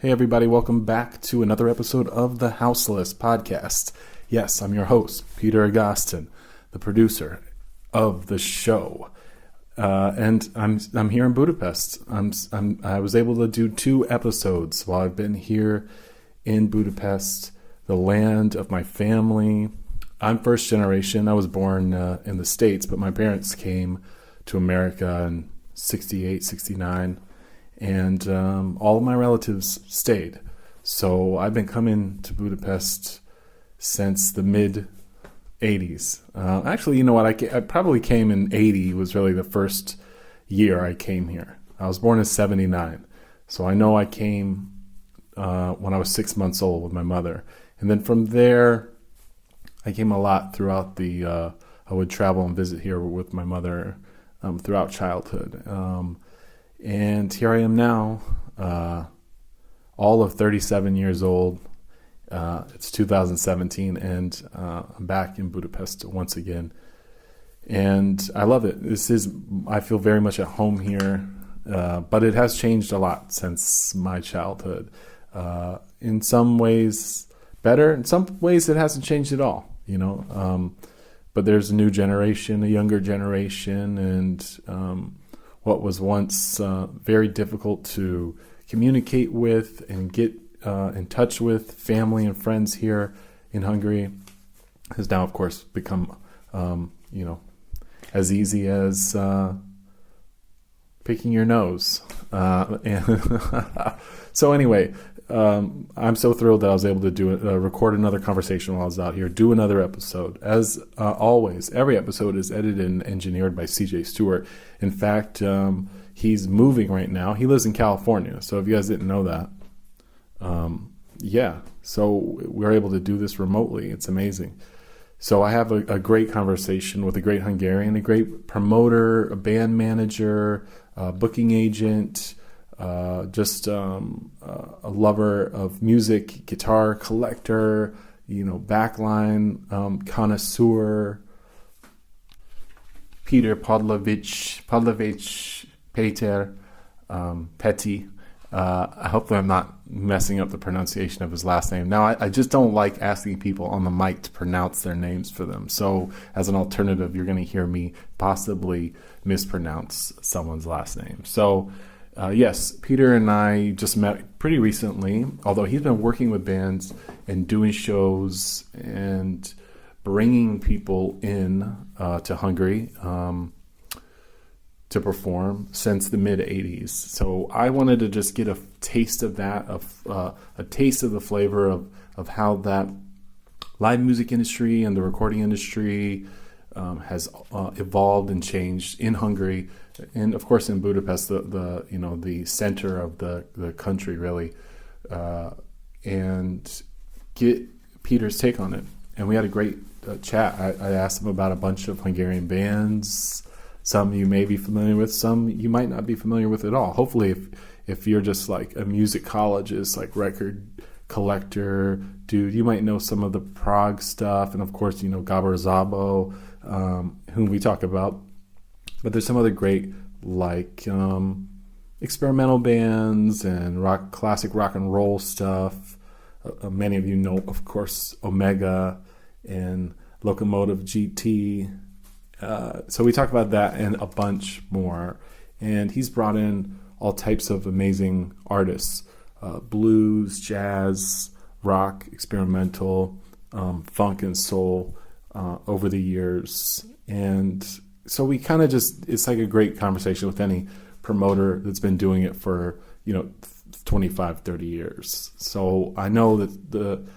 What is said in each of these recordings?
Hey everybody, welcome back to another episode of the TheHouseListPodcast. Yes, I'm your host, Peter Agostin, the producer of the show. And I'm here in Budapest. I was able to do 2 episodes while I've been here in Budapest, the land of my family. I'm first generation. I was born in the States, but my parents came to America in 68, 69. And all of my relatives stayed. So I've been coming to Budapest since the mid-'80s. Actually, you know what? I probably came in 80 was really the first year I came here. I was born in 79. So I know I came when I was 6 months old with my mother. And then from there, I came a lot throughout I would travel and visit here with my mother throughout childhood. And here I am now, all of 37 years old. It's 2017, and I'm back in Budapest once again. And I love it. I feel very much at home here, but it has changed a lot since my childhood. In some ways better, in some ways it hasn't changed at all, but there's a new generation, a younger generation, and what was once very difficult to communicate with and get in touch with family and friends here in Hungary has now, of course, become, as easy as picking your nose. So anyway, I'm so thrilled that I was able to record another conversation while I was out here, do another episode. As always, every episode is edited and engineered by CJ Stewart. In fact, he's moving right now. He lives in California, so if you guys didn't know that, so we're able to do this remotely. It's amazing. So I have a great conversation with a great Hungarian, a great promoter, a band manager, a booking agent, just a lover of music, guitar collector, backline connoisseur, Podlovics, Peter, Petty. Hopefully I'm not messing up the pronunciation of his last name. Now, I just don't like asking people on the mic to pronounce their names for them. So as an alternative, you're going to hear me possibly mispronounce someone's last name. So yes, Peter and I just met pretty recently, although he's been working with bands and doing shows and bringing people in to Hungary to perform since the mid-'80s. So I wanted to just get a taste of that, a taste of the flavor of how that live music industry and the recording industry has evolved and changed in Hungary, and of course in Budapest, the center of the country really, and get Peter's take on it. And we had a great chat. I asked him about a bunch of Hungarian bands. Some you may be familiar with, some you might not be familiar with at all. Hopefully, if you're just like a musicologist, like record collector dude, you might know some of the Prague stuff, and of course, Gabor Szabo, whom we talk about. But there's some other great experimental bands and classic rock and roll stuff. Many of you know, of course, Omega and Locomotive GT. So we talk about that and a bunch more. And he's brought in all types of amazing artists, blues, jazz, rock, experimental, funk and soul over the years. And so we kind of it's like a great conversation with any promoter that's been doing it for, 25, 30 years. So I know that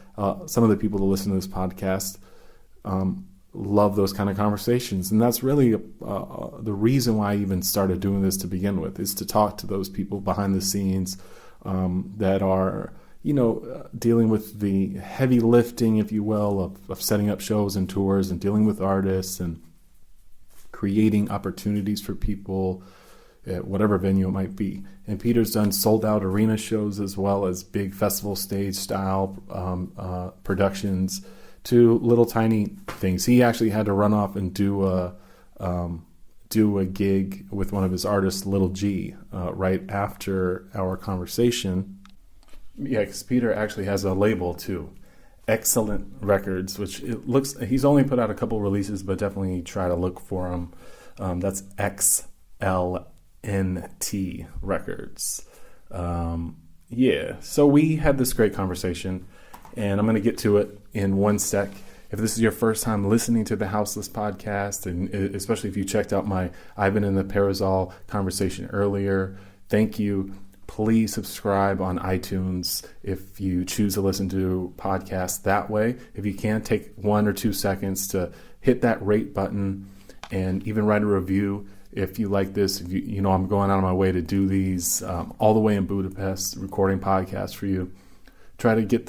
some of the people that listen to this podcast love those kind of conversations. And that's really the reason why I even started doing this to begin with, is to talk to those people behind the scenes that are, dealing with the heavy lifting, if you will, of setting up shows and tours and dealing with artists and creating opportunities for people at whatever venue it might be. And Peter's done sold out arena shows as well as big festival stage style productions to little tiny things. He actually had to run off and do a gig with one of his artists, Little G, right after our conversation. Yeah, because Peter actually has a label too. Excellent Records, which it looks, he's only put out a couple releases, but definitely try to look for them. That's XLNT Records. Yeah, so we had this great conversation, and I'm going to get to it in one sec. If this is your first time listening to the Houseless podcast, and especially if you checked out my I've been in the Parasol conversation earlier, thank you. Please subscribe on iTunes if you choose to listen to podcasts that way. If you can, take 1 or 2 seconds to hit that rate button and even write a review if you like this. If you know, I'm going out of my way to do these all the way in Budapest, recording podcasts for you. Try to get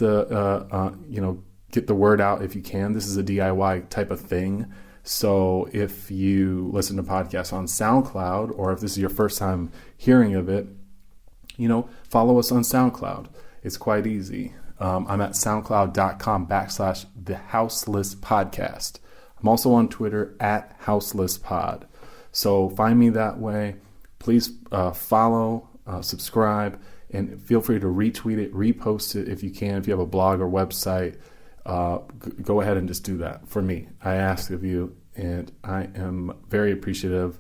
get the word out if you can. This is a DIY type of thing. So if you listen to podcasts on SoundCloud, or if this is your first time hearing of it, follow us on SoundCloud. It's quite easy. I'm at soundcloud.com/TheHouseListPodcast. I'm also on Twitter at HouselessPod. So find me that way. Please follow, subscribe, and feel free to retweet it, repost it if you can. If you have a blog or website, go ahead and just do that for me. I ask of you, and I am very appreciative.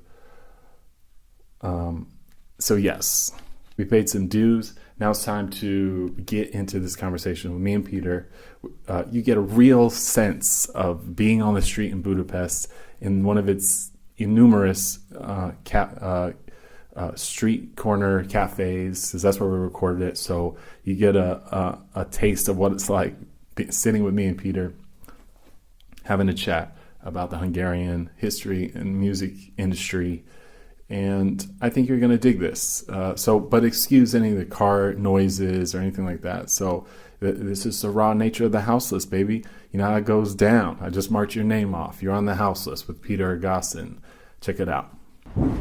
So yes. We paid some dues. Now it's time to get into this conversation with me and Peter. You get a real sense of being on the street in Budapest in one of its numerous street corner cafes, because that's where we recorded it. So you get a taste of what it's like sitting with me and Peter, having a chat about the Hungarian history and music industry. And I think you're going to dig this. But excuse any of the car noises or anything like that. So this is the raw nature of the house list, baby. You know how it goes down. I just marked your name off. You're on the house list with Peter Agostin. Check it out.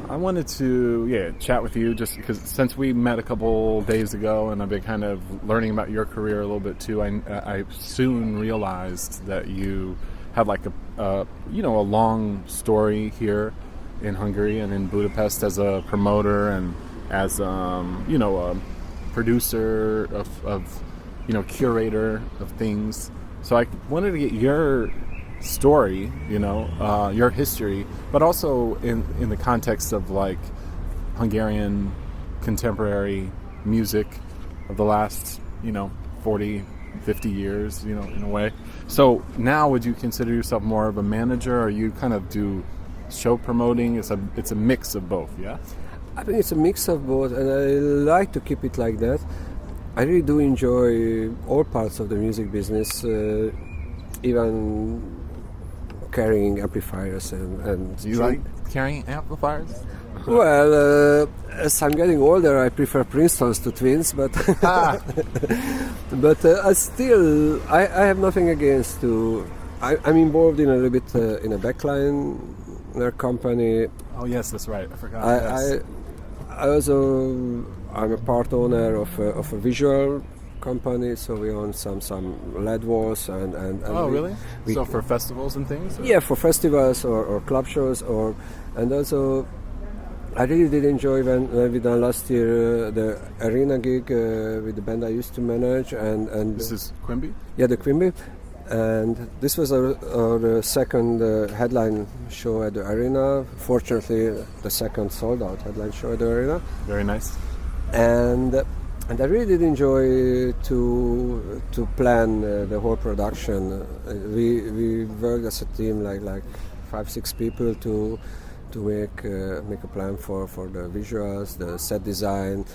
I wanted to, chat with you just because since we met a couple days ago and I've been kind of learning about your career a little bit too, I soon realized that you have like a long story here in Hungary and in Budapest as a promoter and as a producer of curator of things. So I wanted to get your story, your history, but also in the context of like Hungarian contemporary music of the last 40, 50 years, in a way. So now, would you consider yourself more of a manager, or you kind of do show promoting? It's a mix of both, yeah? I think it's a mix of both, and I like to keep it like that. I really do enjoy all parts of the music business, even carrying amplifiers and do you like carrying amplifiers? Well, as I'm getting older, I prefer Princetons to twins, but but I have nothing against to. I'm involved in a little bit in a backline company. Oh yes, that's right. I forgot. I'm a part owner of a visual company, so we own some LED walls and oh really? So for festivals and things? Or? Yeah, for festivals or club shows, and also I really did enjoy when we done last year the arena gig with the band I used to manage, and this is Quimby? Yeah, the Quimby. And this was our second headline show at the arena. Fortunately, the second sold-out headline show at the arena. Very nice. And I really did enjoy to plan the whole production. We worked as a team, like 5-6 people to make a plan for the visuals, the set design.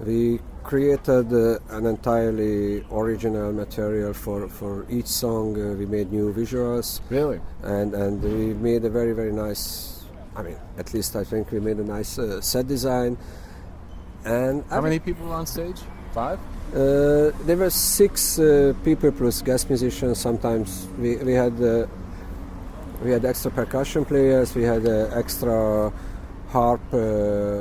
We created an entirely original material for each song. We made new visuals. Really? And we made a very, very nice, at least I think we made a nice set design. And how many people were on stage? 5? There were 6 people plus guest musicians. Sometimes we had extra percussion players, we had extra harp,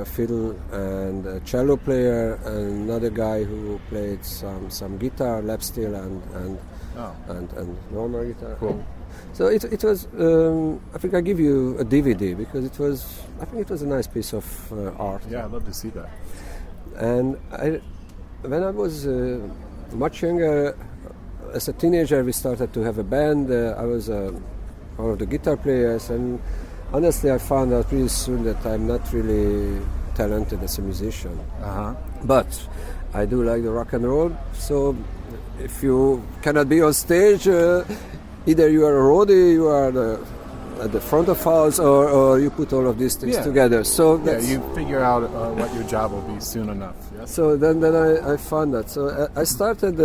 fiddle, and cello player, and another guy who played some guitar, lap steel, and normal guitar. Cool. So it was. I think I give you a DVD because it was a nice piece of art. Yeah, I'd love to see that. And when I was much younger. As a teenager, we started to have a band. I was one of the guitar players, and honestly, I found out pretty soon that I'm not really talented as a musician. But I do like the rock and roll. So if you cannot be on stage, either you are a roadie, you are at the front of house, or you put all of these things together. So you figure out what your job will be soon enough. Yes? So then I found that. So I started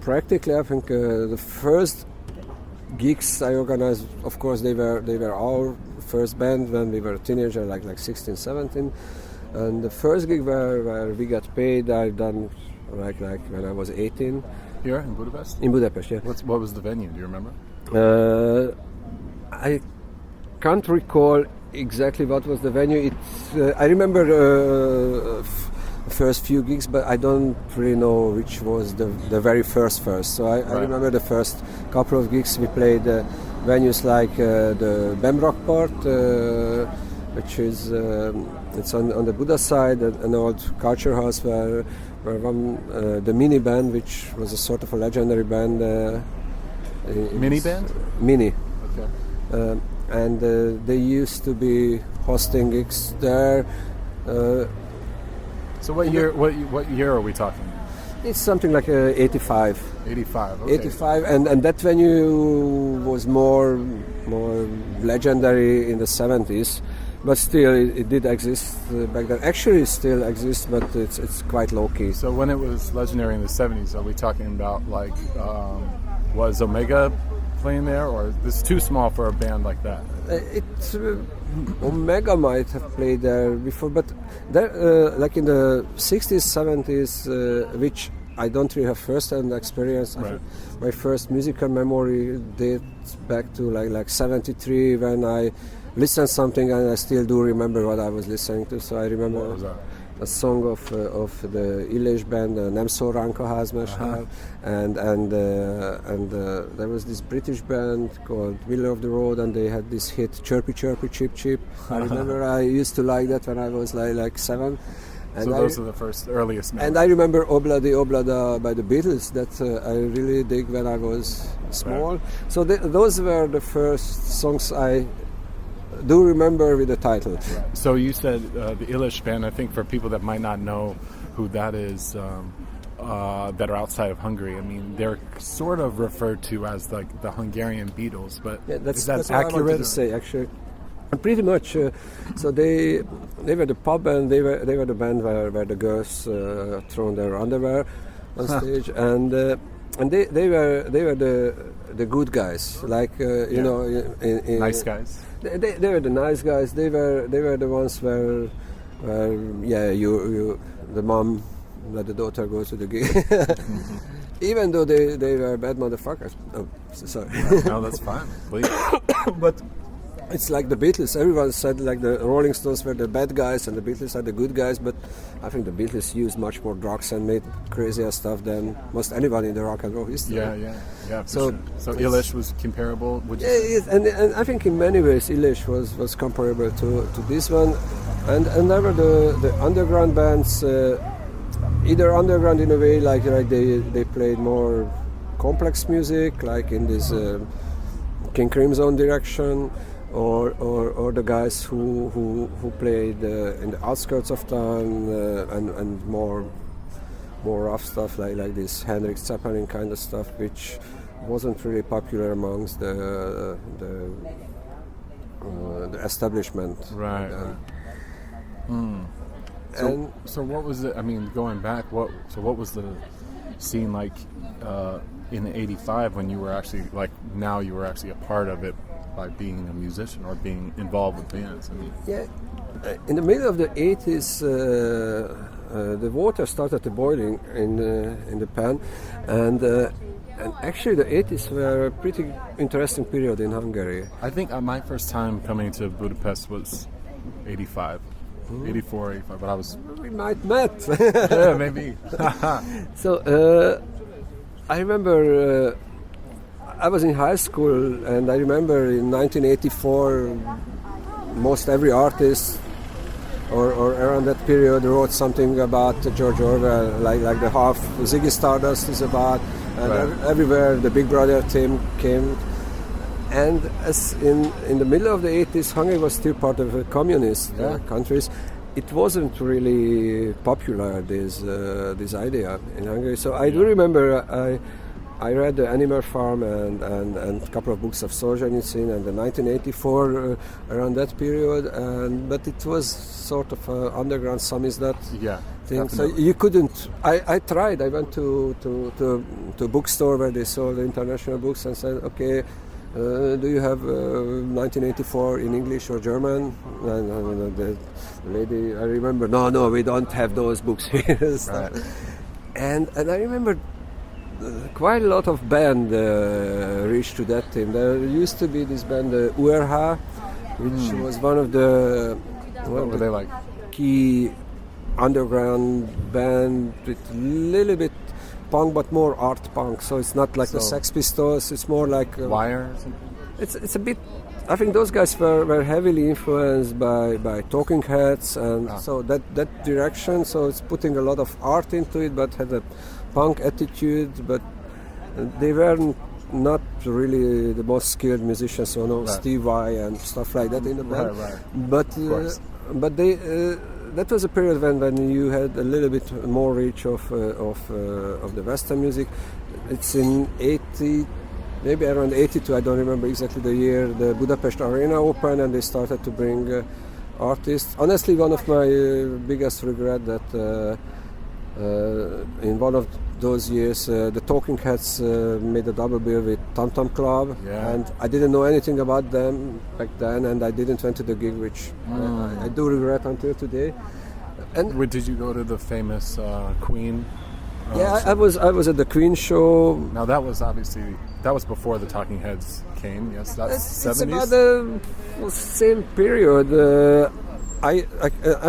practically. I think the first gigs I organized, of course, they were our first band when we were a teenager, like 16, 17. And the first gig where we got paid, I've done like when I was 18. Here in Budapest? In Budapest, yeah. What was the venue? Do you remember? I can't recall exactly what was the venue. I remember first few gigs, but I don't really know which was the very first. So I remember the first couple of gigs we played venues like the Bemrock part, which is it's on the Buda side, an old culture house where the Mini band, which was a sort of a legendary band. Mini band? Mini. Okay. And they used to be hosting gigs there. So what year are we talking? It's something like 85. 85. Okay. 85, and that venue was more legendary in the 70s, but still it did exist back then. Actually, it still exists, but it's quite low key. So when it was legendary in the 70s, are we talking about like was Omega playing there, or this is too small for a band like that? Omega might have played there before, but there, like in the 60s, 70s, which I don't really have first-hand experience. Right. My first musical memory dates back to like 73 when I listened something, and I still do remember what I was listening to. So I remember. What was that? A song of the Illés band, Nem szól ránk a házmester, and there was this British band called Middle of the Road, and they had this hit Chirpy Chirpy Chip Chip. I remember I used to like that when I was like 7. And so those are the first earliest memories. And I remember Obladi Oblada by the Beatles that I really dig when I was small. Right. So those were the first songs I do remember with the title. Right. So you said the Illés band. I think for people that might not know who that is, that are outside of Hungary, I mean, they're sort of referred to as like the Hungarian Beatles, but is that that's accurate? What I wanted to say, actually. Pretty much. So they were the pub band. They were the band where the girls thrown their underwear on stage, and they were the good guys, like you know, nice guys. They were the nice guys. They were the ones where the mom let the daughter go to the gig, even though they were bad motherfuckers. Oh, sorry. No, that's fine. Please. But it's like the Beatles. Everyone said like the Rolling Stones were the bad guys and the Beatles are the good guys, but I think the Beatles used much more drugs and made crazier stuff than most anyone in the rock and roll history. Yeah. So Illés was comparable. And I think in many ways Illés was comparable to this one, and there were the underground bands, either underground in a way like they played more complex music, like in this King Crimson direction. Or the guys who played in the outskirts of town and more rough stuff like this Henrik Zeppelin kind of stuff, which wasn't really popular amongst the establishment. Right. So what was it? I mean, going back, what was the scene like in '85 when you were actually now you were actually a part of it? By being a musician or being involved with bands? I mean, in the middle of the 80s, the water started boiling in the pan, and actually the 80s were a pretty interesting period in Hungary. I think my first time coming to Budapest was 85. 84, 85, but I was... We might met. Yeah, maybe. So, I remember... I was in high school, and I remember in 1984, most every artist or around that period wrote something about George Orwell, like the half Ziggy Stardust is about, and everywhere the Big Brother team came. And as in the middle of the 80s, Hungary was still part of the communist countries. It wasn't really popular, this idea in Hungary. So I do remember I read The Animal Farm and a couple of books of Solzhenitsyn and the 1984 around that period. But it was sort of an underground samizdat thing. Definitely. So you couldn't. I tried. I went to a bookstore where they sold international books and said, okay. Do you have 1984 in English or German? And the lady, I remember, no, we don't have those books here. Right. And I remember quite a lot of band reached to that team. There used to be this band, URH, which was one of the what were they like? Key underground band with a little bit punk, but more art punk. So it's not like the Sex Pistols. It's more like Wire or something? It's a bit. I think those guys were heavily influenced by Talking Heads, and so that direction. So it's putting a lot of art into it, but had a punk attitude. But they were not really the most skilled musicians. So no Steve Vai and stuff like that in the band. Right. But they. That was a period when you had a little bit more reach of the Western music. It's in 80, maybe around 82, I don't remember exactly the year, the Budapest Arena opened and they started to bring artists. Honestly, one of my biggest regret that in one of those years the Talking Heads made a double bill with Tom Tom Club, and I didn't know anything about them back then, and I didn't went to the gig, which I do regret until today. And did you go to the famous Queen? I was at the Queen show. Now that was before the Talking Heads came. Yes, that's 70s. It's about the same period. I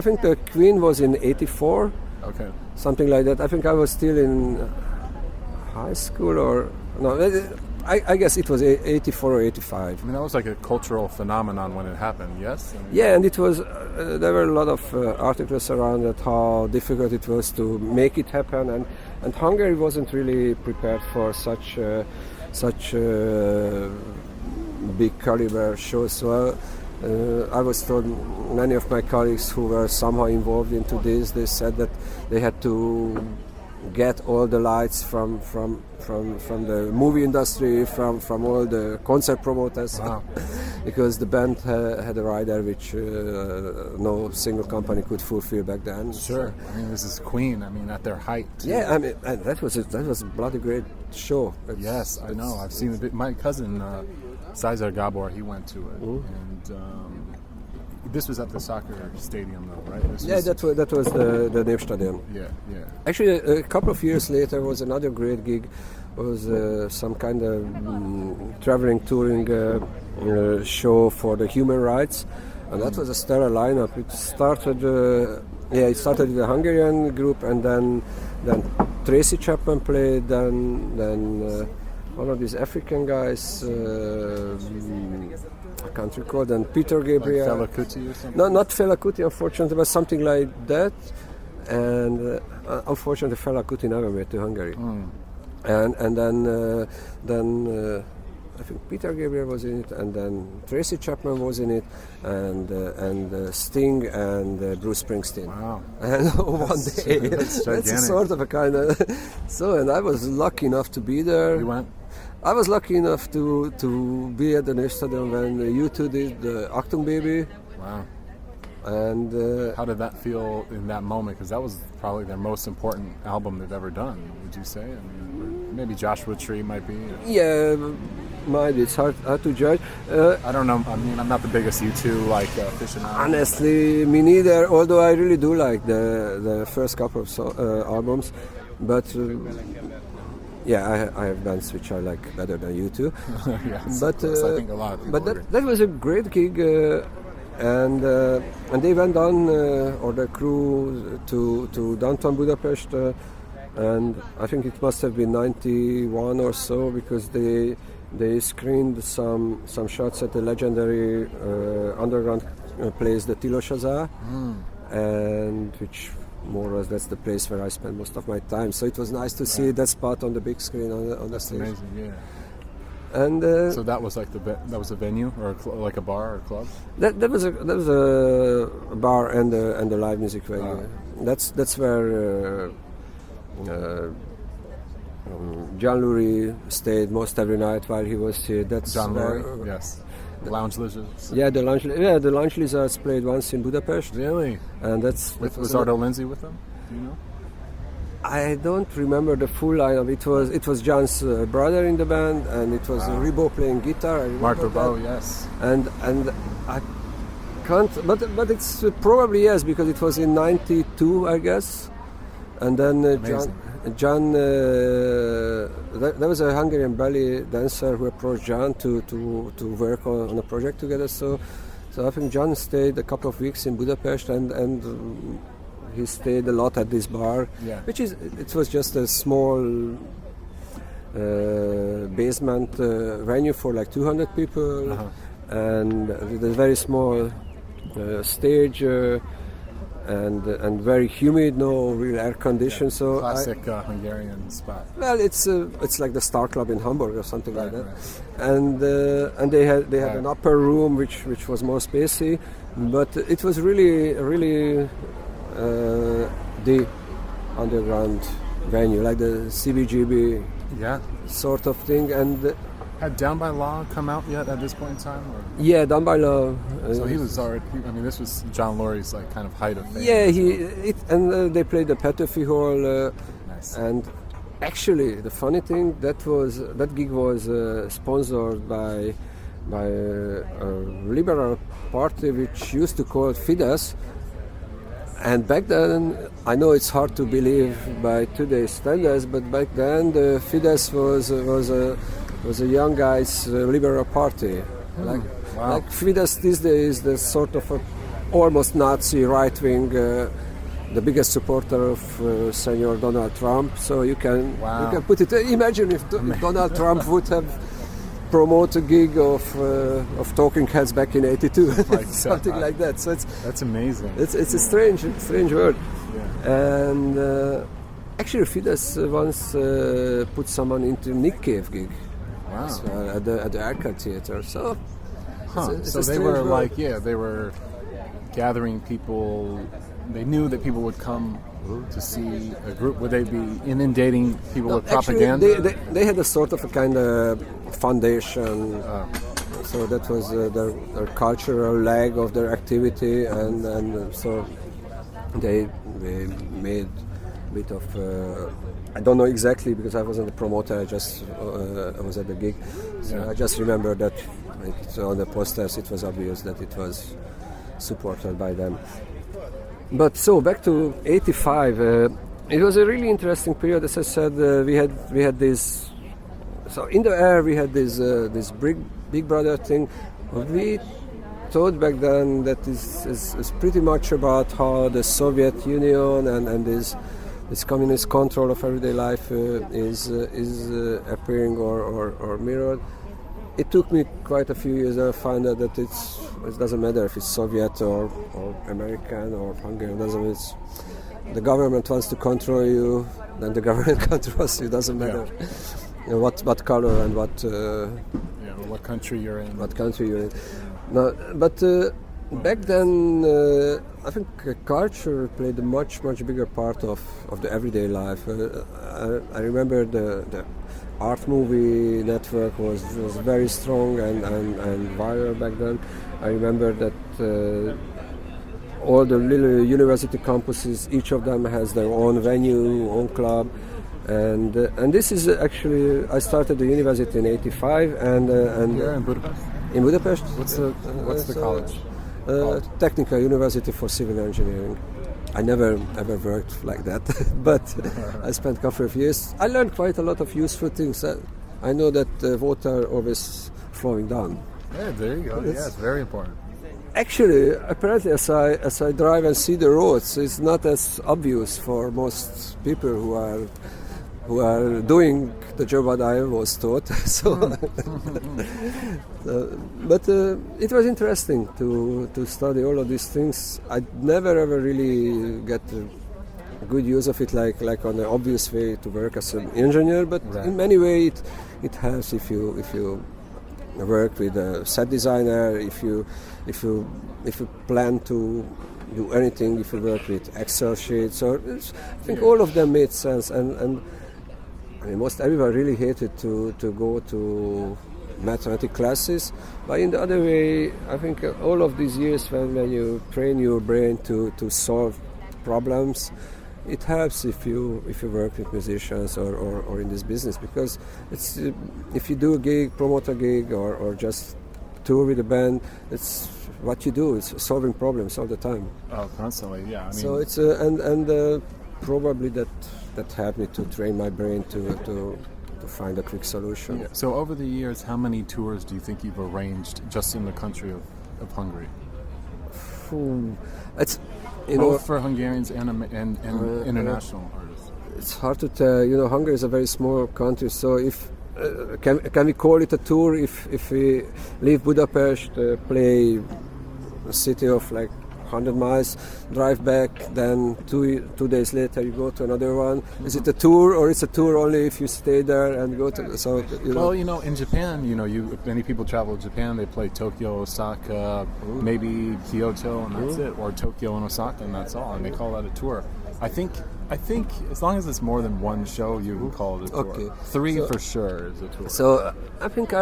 think the Queen was in 84. Okay. Something like that. I think I was still in high school or no. I guess it was 84 or 85. I mean, that was like a cultural phenomenon when it happened. Yes. And it was. There were a lot of articles around it how difficult it was to make it happen, and Hungary wasn't really prepared for such big caliber shows. So. I was told many of my colleagues who were somehow involved into this, they said that they had to get all the lights from the movie industry, from all the concert promoters, because the band had a rider which no single company could fulfill back then. Sure. I mean, this is Queen. I mean, at their height. Too. Yeah, I mean, that was a bloody great show. Yes, I know. I've seen it. My cousin Cesar Gabor, he went to it, and this was at the soccer stadium, though, right? That was the Népstadion. Yeah. Actually, a couple of years later was another great gig. It was some kind of traveling, touring show for the human rights, and that was a stellar lineup. It started with a Hungarian group, and then Tracy Chapman played, then one of these African guys, I can't recall, and Peter Gabriel. Like Fela Kuti or something? No, not Fela Kuti, unfortunately, but something like that. And unfortunately, Fela Kuti never made to Hungary. And then I think Peter Gabriel was in it, and then Tracy Chapman was in it, and Sting and Bruce Springsteen. Wow! And one day, that's a sort of a kind of. So, and I was lucky enough to be there. You went? I was lucky enough to be at the Népstadion when U2 did the Achtung Baby. Wow! And how did that feel in that moment? Because that was probably their most important album they've ever done. Would you say? I mean, maybe Joshua Tree might be. Yeah, might be. It's hard to judge. I don't know. I mean, I'm not the biggest U2 aficionado. Honestly, me neither. Although I really do like the first couple of albums, but. I have bands which I like better than U2. Yes, but I think a lot of people agree. That was a great gig, and they went on, or the crew, to downtown Budapest, and I think it must have been 91 or so, because they screened some shots at the legendary underground place, the Tilos Azár. and which more or less that's the place where I spend most of my time. So it was nice to see that spot on the big screen on the stage. Amazing, yeah. And so that was like that was a venue or like a bar or club. That was a bar and a live music venue. That's where John Lurie stayed most every night while he was here. That's John Lurie, yes. Lounge Lizards. Yeah, the Lounge Lizards played once in Budapest. Really? And was Ardo Lindsay with them? Do you know? I don't remember the full lineup. It was John's brother in the band, and it was Ribot playing guitar. Mark Ribot, yes. And I can't, but it's probably yes, because it was in '92, I guess. And then John, there was a Hungarian belly dancer who approached John to work on a project together. So I think John stayed a couple of weeks in Budapest, and he stayed a lot at this bar, it was just a small basement venue for like 200 people, and with a very small stage. And very humid, no real air condition. So classic Hungarian spot. Well, it's like the Star Club in Hamburg or something like that. Right. And they had an upper room which was more spacey, but it was really the underground venue, like the CBGB sort of thing. And had Down by Law come out yet at this point in time? Or? Yeah, Down by Law. So he was already. I mean, this was John Lurie's like kind of height of fame. Yeah, they played the Petőfi Hall. Nice. And actually, the funny thing that gig was sponsored by a liberal party which used to call Fidesz. And back then, I know it's hard to believe by today's standards, but back then the Fidesz was a young guys' liberal party. Like Fidesz these days, the sort of a almost Nazi right wing, the biggest supporter of Senor Donald Trump. So you can put it. Imagine if Donald Trump would have promoted a gig of Talking Heads back in '82, something like that. So that's amazing. It's a strange word. Yeah. And actually, Fidesz once put someone into Nick Cave gig. Wow. At the Arcade Theater. So, so they were world. They were gathering people. They knew that people would come to see a group. Would they be inundating people with propaganda? Actually, they had a sort of a kind of foundation. So that was their cultural leg of their activity, and so they made a bit of. I don't know exactly because I wasn't the promoter. I was at the gig, so I just remember that on the posters it was obvious that it was supported by them. But so back to '85, it was a really interesting period. As I said, we had this. So in the air we had this Big Brother thing. We thought back then that this is pretty much about how the Soviet Union and this communist control of everyday life is appearing or mirrored. It took me quite a few years to find out that it doesn't matter if it's Soviet or American or Hungarian. The government wants to control you, then the government controls you. It doesn't matter what color and what country you're in. What country you're in. No, but back then, I think culture played a much bigger part of the everyday life. I remember the art movie network was very strong and viral back then. I remember that all the little university campuses, each of them has their own venue, own club, and this is actually I started the university in '85 and here in Budapest. In Budapest. What's the college? Technical University for Civil Engineering. I never ever worked like that, but I spent a couple of years. I learned quite a lot of useful things. I know that water always flowing down. Yeah, there you go. It's very important. Actually, apparently, as I drive and see the roads, it's not as obvious for most people who are who are doing the job that I was taught. But it was interesting to study all of these things. I never ever really get a good use of it, like on the obvious way to work as an engineer. But in many ways, it helps if you work with a set designer, if you plan to do anything, if you work with Excel sheets, or I think all of them made sense. And I mean, most everyone really hated to go to mathematics classes, but in the other way, I think all of these years when you train your brain to solve problems, it helps if you work with musicians or in this business, because it's if you do a gig, promote a gig, or just tour with a band, it's what you do. It's solving problems all the time. Oh, constantly, yeah. I mean, so it's probably that helped me to train my brain to find a quick solution. Yeah. So over the years, how many tours do you think you've arranged just in the country of Hungary? It's both for Hungarians and international artists. It's hard to tell. Hungary is a very small country, so if can we call it a tour if we leave Budapest, play a city of like 100 miles, drive back, then two days later you go to another one. Mm-hmm. Is it a tour, or it's a tour only if you stay there and go to? So Well, in Japan, many people travel to Japan. They play Tokyo, Osaka, maybe Kyoto, and that's it, or Tokyo and Osaka, and that's all, and they call that a tour. I think as long as it's more than one show, you can call it a tour. Okay. 3 for sure is a tour. So I think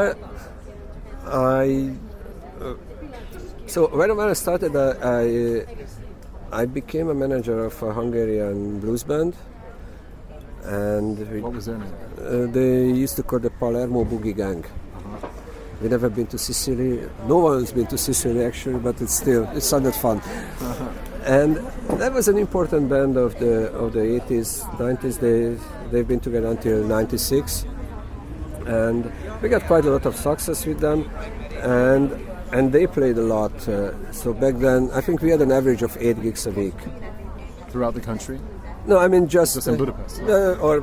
So when I started, I became a manager of a Hungarian blues band, and what was their name? They used to call the Palermo Boogie Gang. Uh-huh. We've never been to Sicily. No one's been to Sicily actually, but it sounded fun. Uh-huh. And that was an important band of the 80s, 90s. They've been together until '96, and we got quite a lot of success with them, and they played a lot. So back then, I think we had an average of 8 gigs a week. Throughout the country? No, I mean just in Budapest. Or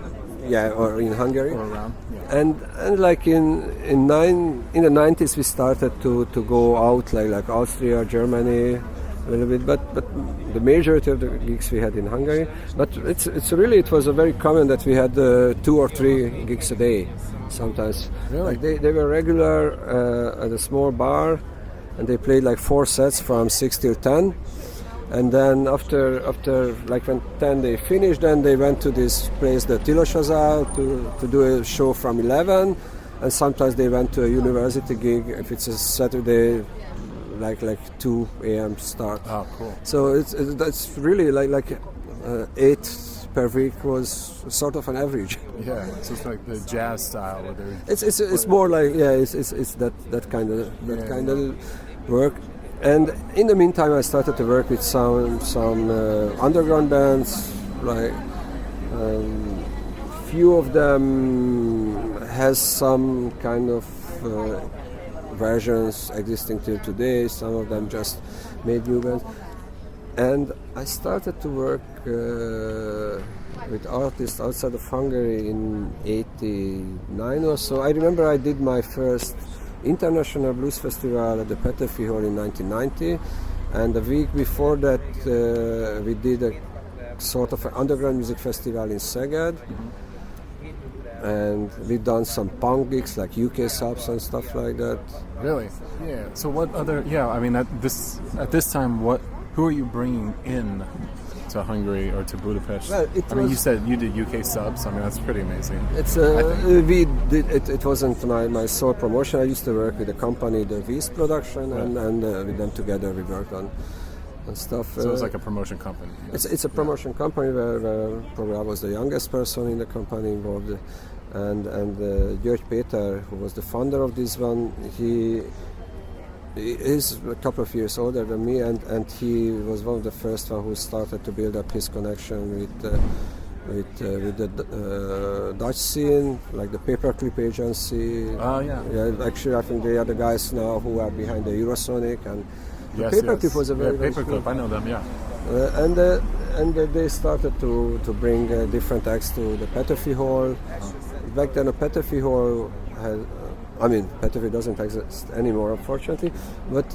in Hungary. Or around. Yeah. And like in the 90s, we started to go out like Austria, Germany, a little bit, but the majority of the gigs we had in Hungary. But it was a very common that we had 2 or 3 gigs a day. Sometimes. Really? Like they were regular at a small bar, and they played like 4 sets from 6 till 10, and then after like when 10 they finished, then they went to this place, the Tiloshaza, to do a show from 11, and sometimes they went to a university gig if it's a Saturday, like 2 a.m. start. Oh, cool. So that's really like 8 per week was sort of an average. Yeah, so it's like the jazz style. It's more like it's that kind of work. And in the meantime, I started to work with some underground bands. Like few of them has some kind of versions existing till today. Some of them just made new bands. And I started to work with artists outside of Hungary in '89 or so. I remember I did my first international blues festival at the Petőfi Hall in 1990, and the week before that we did a sort of an underground music festival in Szeged. Mm-hmm. And we've done some punk gigs like UK subs and stuff like that. Really? Yeah. So what other? Yeah. I mean, at this time, who are you bringing in to Hungary or to Budapest? Well, you said you did UK subs. I mean, that's pretty amazing. We did it. It wasn't my sole promotion. I used to work with a company, the V's Production, right. and with them together we worked on stuff. So it was like a promotion company. It's a promotion company where probably I was the youngest person in the company involved, and György Péter, who was the founder of this one, He is a couple of years older than me, and he was one of the first one who started to build up his connection with the Dutch scene, like the Paperclip agency. Oh yeah. Yeah. Actually, I think they are the guys now who are behind the Eurosonic, and Paperclip was a very Paperclip. Cool. I know them. Yeah. they started to bring different acts to the Peterfi Hall. Back then, the Peterfi Hall had. Peterfi doesn't exist anymore, unfortunately, but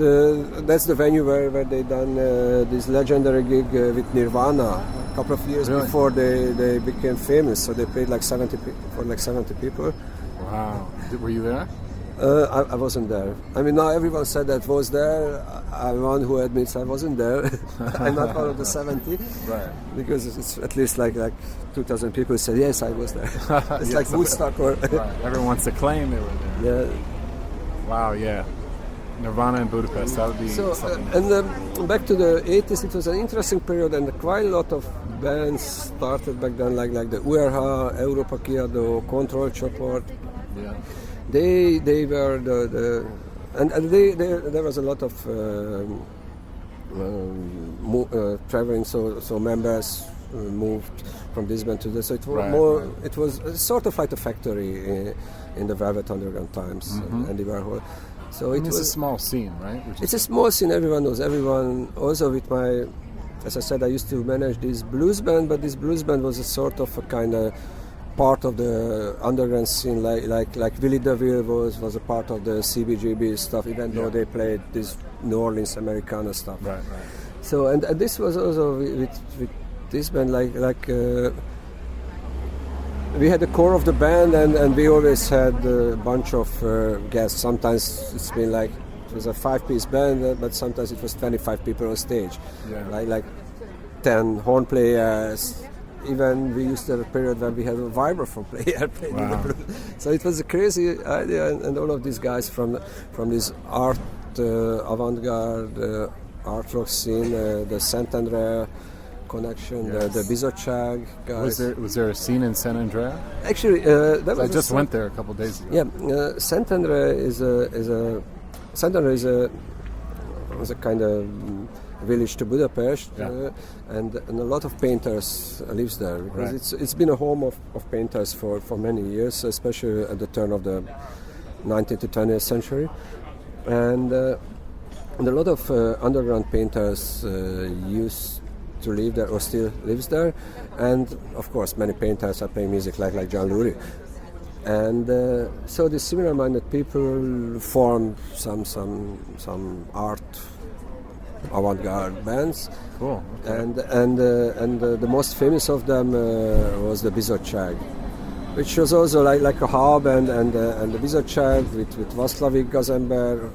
that's the venue where they done this legendary gig with Nirvana a couple of years before they became famous. So they played like 70 people. Wow! Were you there? I wasn't there. Now everyone said that was there. I'm one who admits I wasn't there. I'm not one of the 70. Right. Because it's at least like 2,000 people said, yes, I was there. It's like Woodstock. Right. Everyone wants to claim they were there. Yeah. Wow, yeah. Nirvana in Budapest, that would be something. And back to the 80s, it was an interesting period, and quite a lot of bands started back then, like the URH, Europa Kiadó, Control Csoport. Yeah. They were there was a lot of traveling, so members moved from this band to this. So it was it was sort of like a factory in the Velvet Underground times, and the Warhol. So it was a small scene, right? It's a small scene. Everyone knows everyone. Also, with my, as I said, I used to manage this blues band, but this blues band was a sort of a kind of part of the underground scene, like Willie DeVille was a part of the CBGB stuff, even though they played this New Orleans Americana stuff. Right. So and this was also with this band, we had the core of the band, and we always had a bunch of guests. Sometimes it's been like it was a 5-piece band, but sometimes it was 25 people on stage, like 10 horn players. Even we used to have a period when we had a vibraphone player playing the blues. So it was a crazy idea, and all of these guys from this art avant-garde art rock scene, the Sant Andrea connection, the Bizottság guys. Was there a scene in Sant Andrea? Actually, I just went there a couple of days ago. Yeah, Sant Andrea is a kind of village to Budapest, and a lot of painters lives there, because it's been a home of painters for many years, especially at the turn of the 19th to 20th century, and a lot of underground painters used to live there or still lives there, and of course many painters are playing music like John Lurie. And so the similar-minded people formed some art avant-garde bands. Cool. Okay. And the most famous of them was the Bizottság, which was also like a hub, and the Bizottság with Václavi Gazember.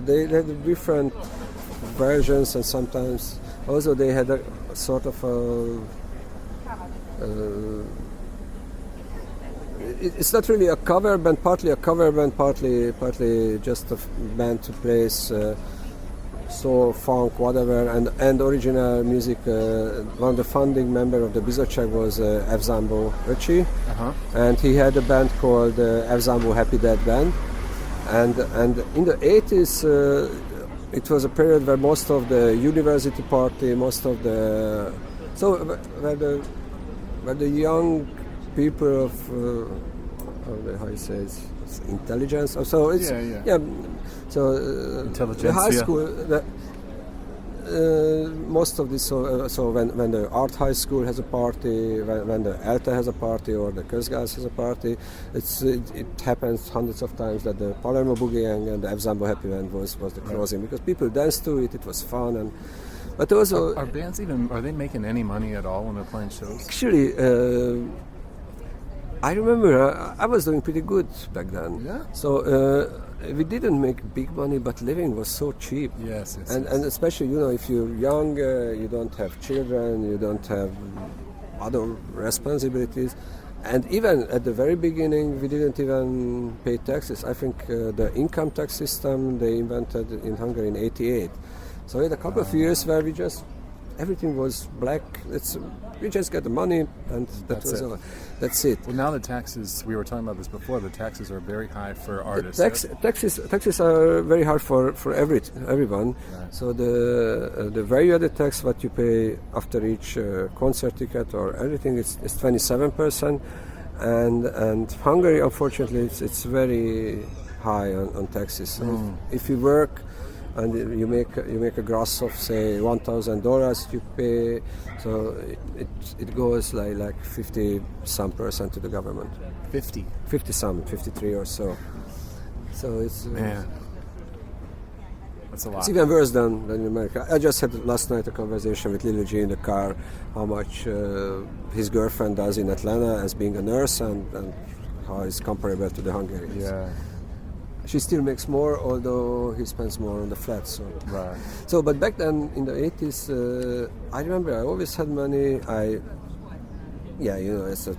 They had different versions, and sometimes also they had a sort of it's not really a cover band, partly a cover band, partly just a band to place soul, funk, whatever, and original music. One of the founding members of the Bizottság was F. Zambó Öcsi, and he had a band called F. Zambó Happy Dead Band. And in the 80s, it was a period where most of the university party, where the young people of how you say it's intelligence. So it's So the high school, most of this. So when the art high school has a party, when the ELTE has a party, or the Közgáz has a party, it happens hundreds of times that the Palermo Boogie and the F. Zambó Happy Band was the closing, because people danced to it. It was fun, but also are bands are they making any money at all when they're playing shows? Actually, I remember I was doing pretty good back then. Yeah. So we didn't make big money, but living was so cheap. Yes. And especially, if you're young, you don't have children, you don't have other responsibilities. And even at the very beginning, we didn't even pay taxes. I think the income tax system they invented in Hungary in '88. So we had a couple of years where everything was black. We just get the money, and that's it. Well, now the taxes, we were talking about this before, the taxes are very high for artists. Taxes are very hard for everyone. Right. So the value-added tax, what you pay after each concert ticket or everything, is 27%. And Hungary, unfortunately, it's very high on taxes. So if you work and you make a gross of say $1,000. You pay, so it goes like 50% to the government. 50 some, 53 or so. So it's man. That's a lot. It's even worse than in America. I just had last night a conversation with Lily G in the car, how much his girlfriend does in Atlanta as being a nurse, and how it's comparable to the Hungarians. Yeah. She still makes more, although he spends more on the flat. So. Right. So, but back then in the 80s, I remember I always had money. As a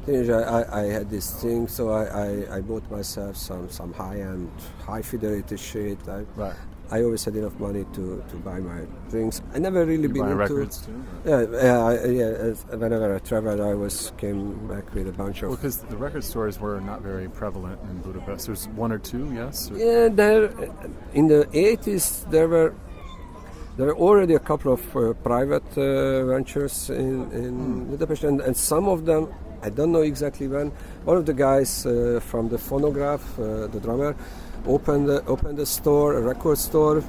teenager, I had this thing, so I bought myself some high-end, high-fidelity shit. Right. I always had enough money to buy my drinks. I never really been into records too. Whenever I traveled, I came back with a bunch of. Well, because the record stores were not very prevalent in Budapest. There's one or two, yes. Yeah, there in the 80s there were already a couple of private ventures in Budapest, and some of them. I don't know exactly when. One of the guys from the phonograph, the drummer, opened a store, a record store,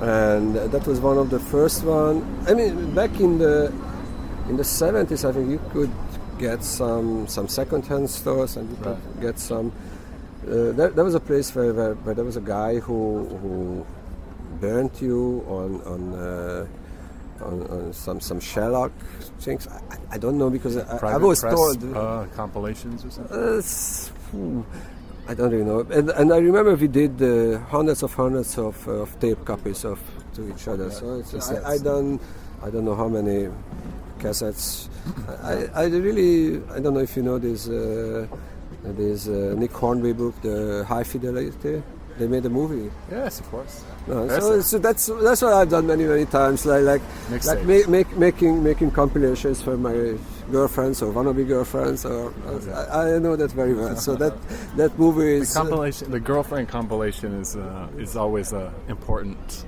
and that was one of the first one. I mean, back in the 70s, I think you could get some second-hand stores, and you could get some. There was a place where there was a guy who burnt you on some shellac things. I don't know, because I was told compilations or something. I don't really know. And I remember we did hundreds of tape copies to each other. So I don't know how many cassettes. I don't know if you know this Nick Hornby book, The High Fidelity. They made a movie. Yes, of course. So that's what I've done many times, like making compilations for my girlfriends or wannabe girlfriends, or I know that very well. So that movie is the girlfriend compilation is always a important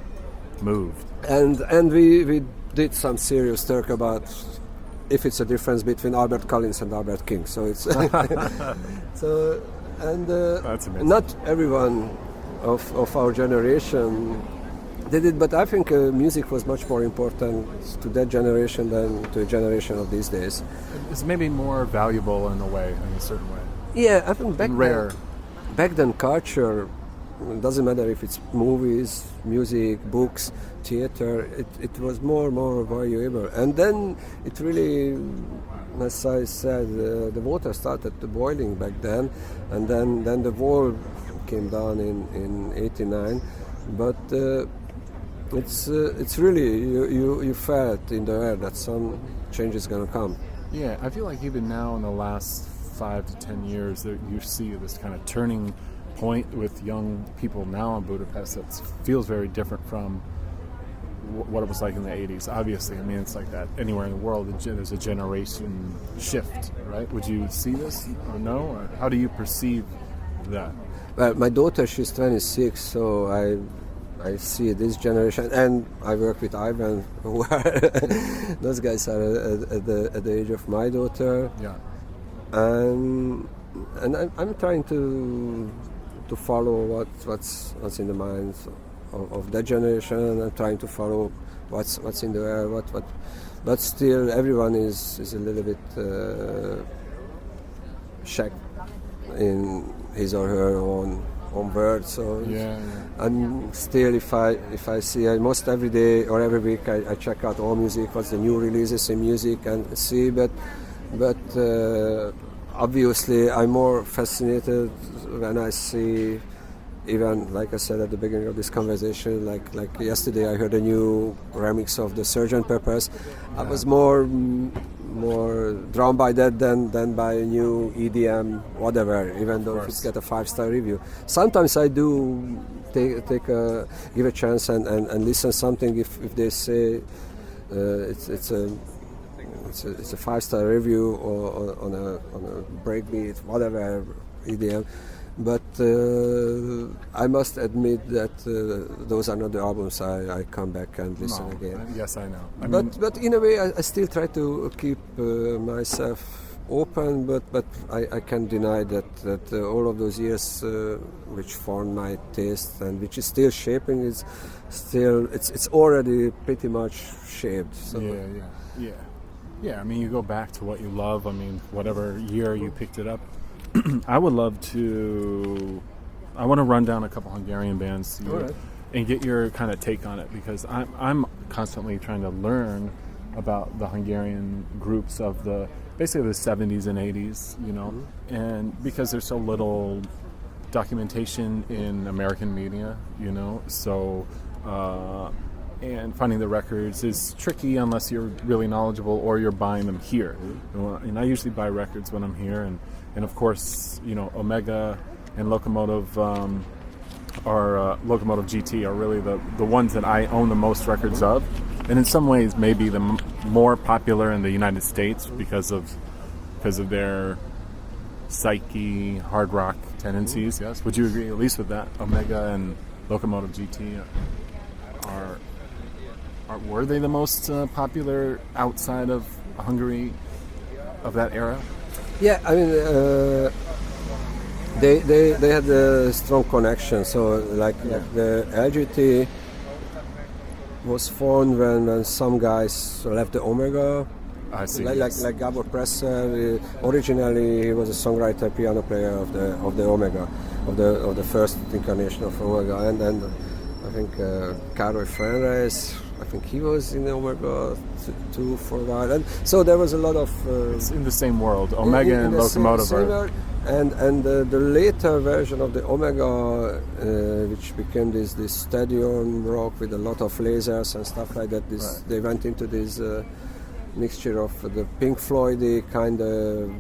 move. And we did some serious talk about if it's a difference between Albert Collins and Albert King. So it's so and that's amazing. Not everyone of our generation did it, but I think music was much more important to that generation than to a generation of these days. It's maybe more valuable in a certain way. Yeah, I think back then culture, it doesn't matter if it's movies, music, books, theater, it was more valuable. And then it really, as I said, the water started boiling back then, and then the wall came down in 89, but it's really you felt in the air that some change is going to come. Yeah, I feel like even now in the last 5 to 10 years that you see this kind of turning point with young people now in Budapest that feels very different from what it was like in the 80s. Obviously, I mean, it's like that anywhere in the world. There's a generation shift, right? Would you see this or no? Or how do you perceive that? Well, my daughter, she's 26, so I see this generation, and I work with Ivan, who are those guys are at the age of my daughter. Yeah. And I'm trying to follow what's in the minds of that generation, and I'm trying to follow what's in the air, but still everyone is a little bit shocked in his or her own world. So yeah. And still, if I see almost every day or every week, I check out all music, what's the new releases in music, and see. But obviously, I'm more fascinated when I see, even like I said at the beginning of this conversation, like yesterday I heard a new remix of the Sgt. Pepper's. Yeah. I was more drawn by that than by a new EDM whatever, even though it's got a 5-star review. Sometimes I do give a chance and listen something if they say it's a 5-star review or on a breakbeat, whatever EDM. But I must admit that those are not the albums I come back and listen again. Yes, I know. But in a way, I still try to keep myself open, but I can't deny that all of those years which formed my taste and which is still shaping is still it's already pretty much shaped. So Yeah. I mean, you go back to what you love. I mean, whatever year you picked it up. I want to run down a couple Hungarian bands and get your kind of take on it, because I'm constantly trying to learn about the Hungarian groups of basically the 70s and 80s, and because there's so little documentation in American media, so and finding the records is tricky unless you're really knowledgeable or you're buying them here. And I usually buy records when I'm here, and of course, Omega and Locomotive Locomotive GT are really the ones that I own the most records of, and in some ways maybe the more popular in the United States because of their psyche, hard rock tendencies. Yes, would you agree at least with that? Omega and Locomotive GT were they the most popular outside of Hungary of that era? Yeah, I mean, they had a strong connection. So like the LGT was formed when some guys left the Omega. I see. Like Gabor Presser. Originally, he was a songwriter, piano player of the Omega, of the first incarnation of Omega, and then I think Károly Fenreis, I think he was in the Omega too for a while, and so there was a lot of. It's in the same world. Omega and Locomotive are. And the later version of the Omega, which became this stadium rock with a lot of lasers and stuff like that, they went into this mixture of the Pink Floyd-y kind of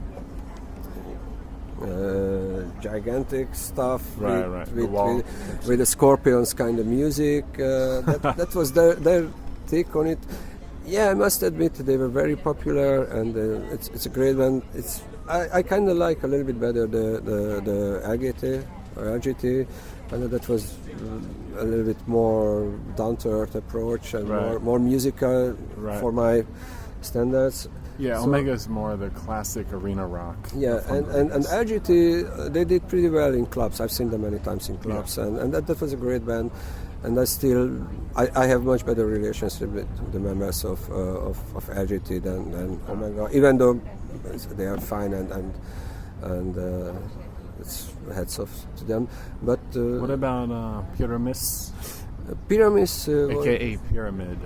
gigantic stuff with the Scorpions kind of music. That was their take on it. Yeah, I must admit they were very popular, and it's a great one. I kind of like a little bit better the LGT or LGT, and that was a little bit more down to earth approach and more musical for my standards. Yeah, so, Omega is more the classic arena rock. Yeah, and LGT, they did pretty well in clubs. I've seen them many times in clubs, and that was a great band. And I have much better relationship with the members of LGT than Omega, even though they are fine and it's hats off to them. But what about Pyramis? Pyramis, aka Pyramid.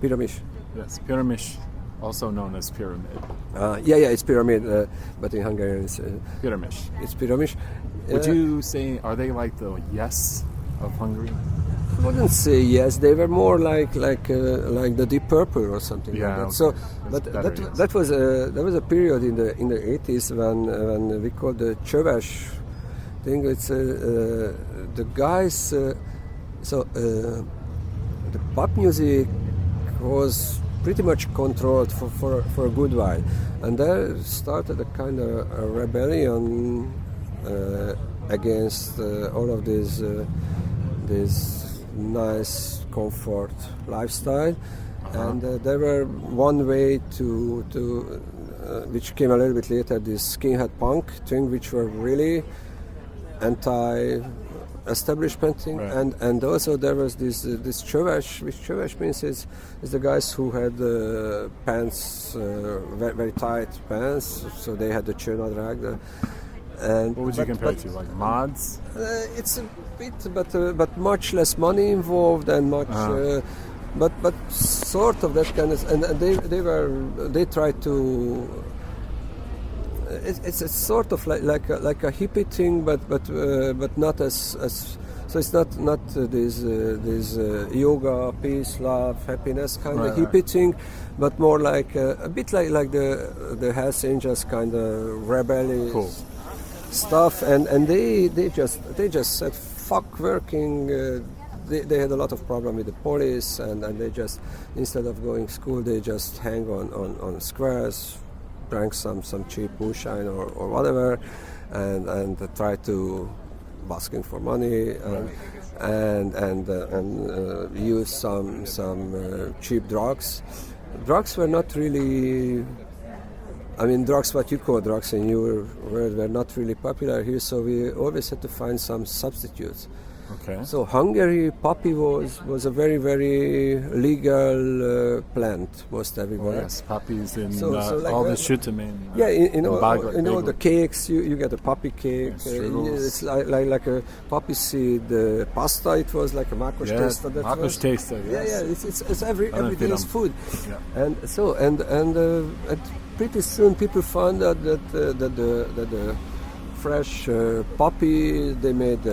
Pyramis. Yes, Pyramis, also known as Pyramid. It's Pyramid, but in Hungarian it's Pyramis. It's Pyramis. Would you say, are they like the Yes of Hungary? I wouldn't say yes. They were more like the Deep Purple or something like that. Okay. So, but that was a period in the 80s when we called the Csöves thing. It's the guys. The pop music was pretty much controlled for a good while, and there started a kind of a rebellion against all of this nice comfort lifestyle, and there were one way to which came a little bit later, this skinhead punk thing, which were really anti-establishment thing, and also there was this Csöves, which Csöves means is the guys who had pants, very, very tight pants, so they had the csőnadrág. And what would you compare it to, like mods? It's a bit, but much less money involved and much, but sort of that kind of, and they tried to. It's sort of like a hippie thing, but not as. So it's not this yoga, peace, love, happiness kind of hippie thing, but more like a bit like the Hells Angels kind of rebellious stuff, and they just said fuck working. They had a lot of problem with the police, and they just, instead of going to school, they just hang on squares, drank some cheap moonshine or whatever, and try to asking for money and use some cheap drugs. Drugs were not really. I mean, drugs, what you call drugs in your world, were not really popular here, so we always had to find some substitutes. Okay. So Hungary, poppy was a very, very legal plant, most everywhere. Oh, yes, poppies in like all the Schüttemann. Yeah, in all the bagel. cakes, you get a poppy cake. It's like a poppy seed pasta. It was like a makos testa. Makos testa. Yes. Yeah. It's every day's food. Yeah. And so and pretty soon people found out that the fresh poppy, they made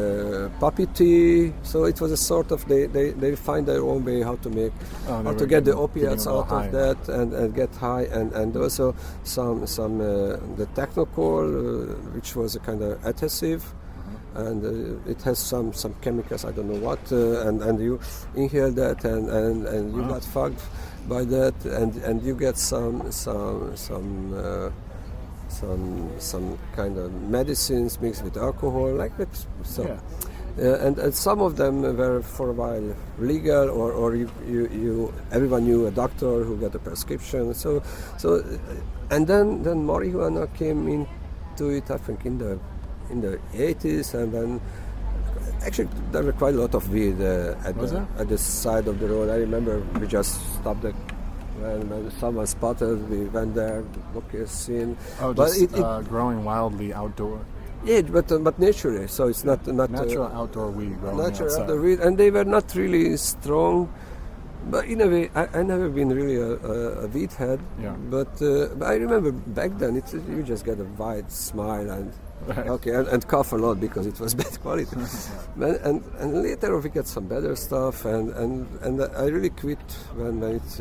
poppy tea. So it was a sort of they find their own way how to make how to get the opiates out of that and get high and also some the technocoal, which was a kind of adhesive. And it has some chemicals, I don't know what, and you inhale that and you got fucked by that, and you get some kind of medicines mixed with alcohol, like that. So, and some of them were for a while legal, or you everyone knew a doctor who got a prescription. So, and then marijuana came into it, I think, in the 80s, and then actually there were quite a lot of weed at the side of the road. I remember we just stopped it when someone spotted. We went there, looked at the scene. Oh, but just growing wildly outdoor. Yeah, but naturally. So it's not natural outdoor weed growing natural outside. Outdoor weed, and they were not really strong. But in a way, I never been really a weed head. Yeah. But I remember back then, you just get a wide smile and. Right. Okay, and cough a lot because it was bad quality. and later we get some better stuff, and I really quit when it's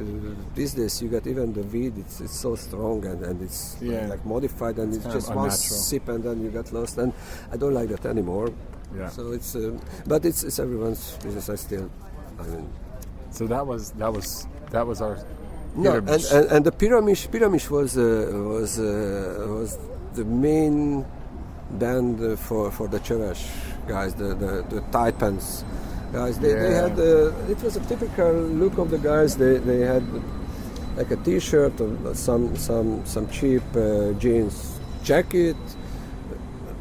these days you get even the weed. It's so strong and it's like modified, and it's just one sip and then you get lost, and I don't like that anymore. Yeah. So it's but it's everyone's business. I mean. So that was our. No, and the Pyramid was the main band for the Chevesh guys, the Taipans guys. They had it was a typical look of the guys. They had like a T-shirt or some cheap jeans jacket.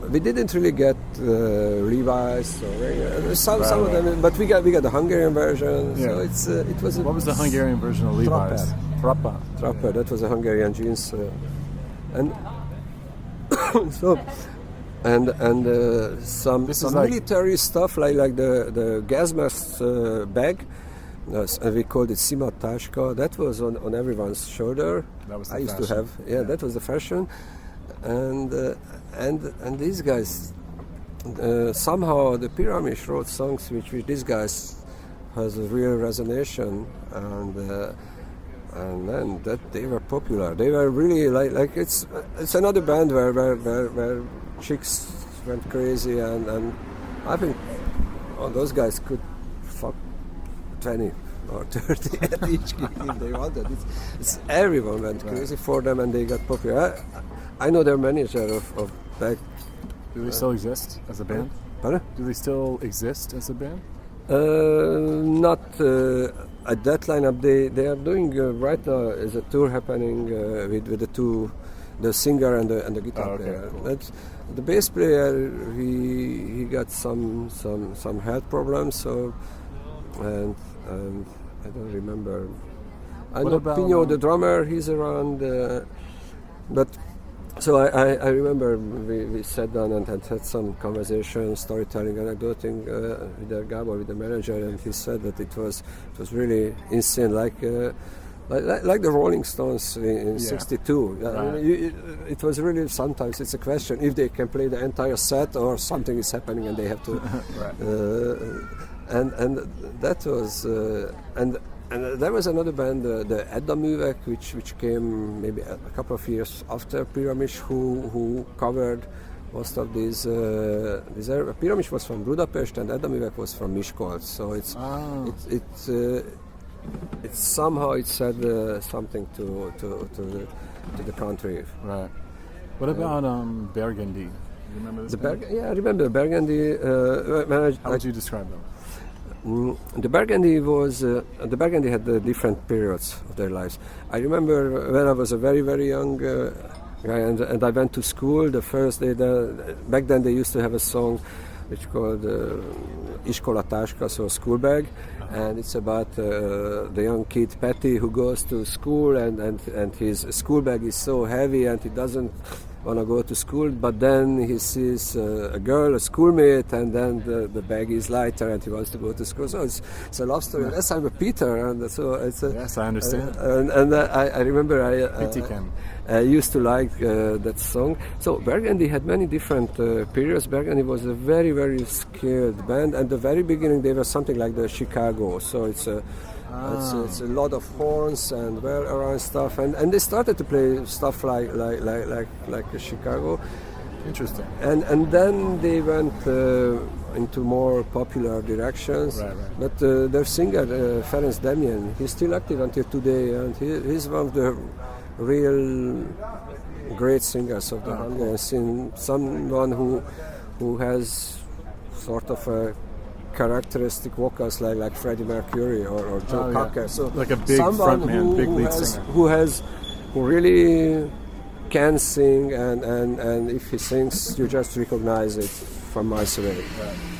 We didn't really get Levi's or some of them, but we got the Hungarian version. Yeah. So it was. What was the Hungarian version of Levi's? Trapper. That was a Hungarian jeans, and so. And some military stuff like the gas mask bag, and we called it Simatashka. That was on everyone's shoulder. That was the I used fashion. to have. Yeah, that was the fashion. And these guys somehow the Pyramid wrote songs which these guys has a real resonance, and man, that they were popular. They were really like it's another band where chicks went crazy, and I think those guys could fuck 20 or 30 at each gig if they wanted. It's everyone went crazy for them, and they got popular. I know their manager of back. Do they still exist as a band? Pardon? Do they still exist as a band? Not at that lineup. They are doing right now is a tour happening with the singer and the guitar player. Cool. That's, the bass player he got some health problems, so and I don't remember. I know Pino, the drummer, he's around, but. So I remember we sat down and had some conversation, storytelling, anecdoting with the Gabor, with the manager, and he said that it was really insane, like the Rolling Stones in '62. Right. It was really, sometimes it's a question if they can play the entire set or something is happening and they have to. Right. And that was And there was another band, the Edda Művek, which came maybe a couple of years after Pyramid, who covered most of these. Pyramid was from Budapest and Edda Művek was from Miskolc. So it's somehow it said something to the country. Right. What about Burgundy? You remember this? I remember Burgundy. How would you describe them? The Burgundy had different periods of their lives. I remember when I was a very, very young And I went to school the first day. Back then they used to have a song which called Iskolatáska, so school bag, and it's about the young kid Patty who goes to school and his school bag is so heavy and he doesn't want to go to school, but then he sees a girl, a schoolmate, and then the bag is lighter and he wants to go to school. So it's a love story. Yes, I'm a Peter, and so it's a, yes, I understand. And I remember I used to like that song. So Burgundy had many different periods. Burgundy was a very, very skilled band. At the very beginning, they were something like the Chicago. So it's a lot of horns and well-around stuff, and they started to play stuff like Chicago. Interesting. And then they went into more popular directions. Right. But their singer Ferenc Demian, he's still active until today, and he's one of the real great singers of the Hungarian scene. Someone who has sort of a characteristic vocals like Freddie Mercury or Joe Cocker. So like a big frontman, big lead singer. Who really can sing, and if he sings, you just recognize it from miles away,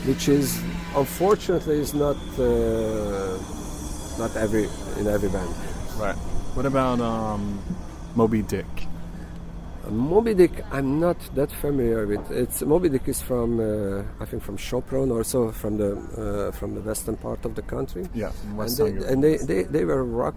which is unfortunately is not in every band. Right. What about Moby Dick? Moby Dick, I'm not that familiar with. Moby Dick is from I think from Sopron, also from the western part of the country. Yeah, from West Hungary. And they were rock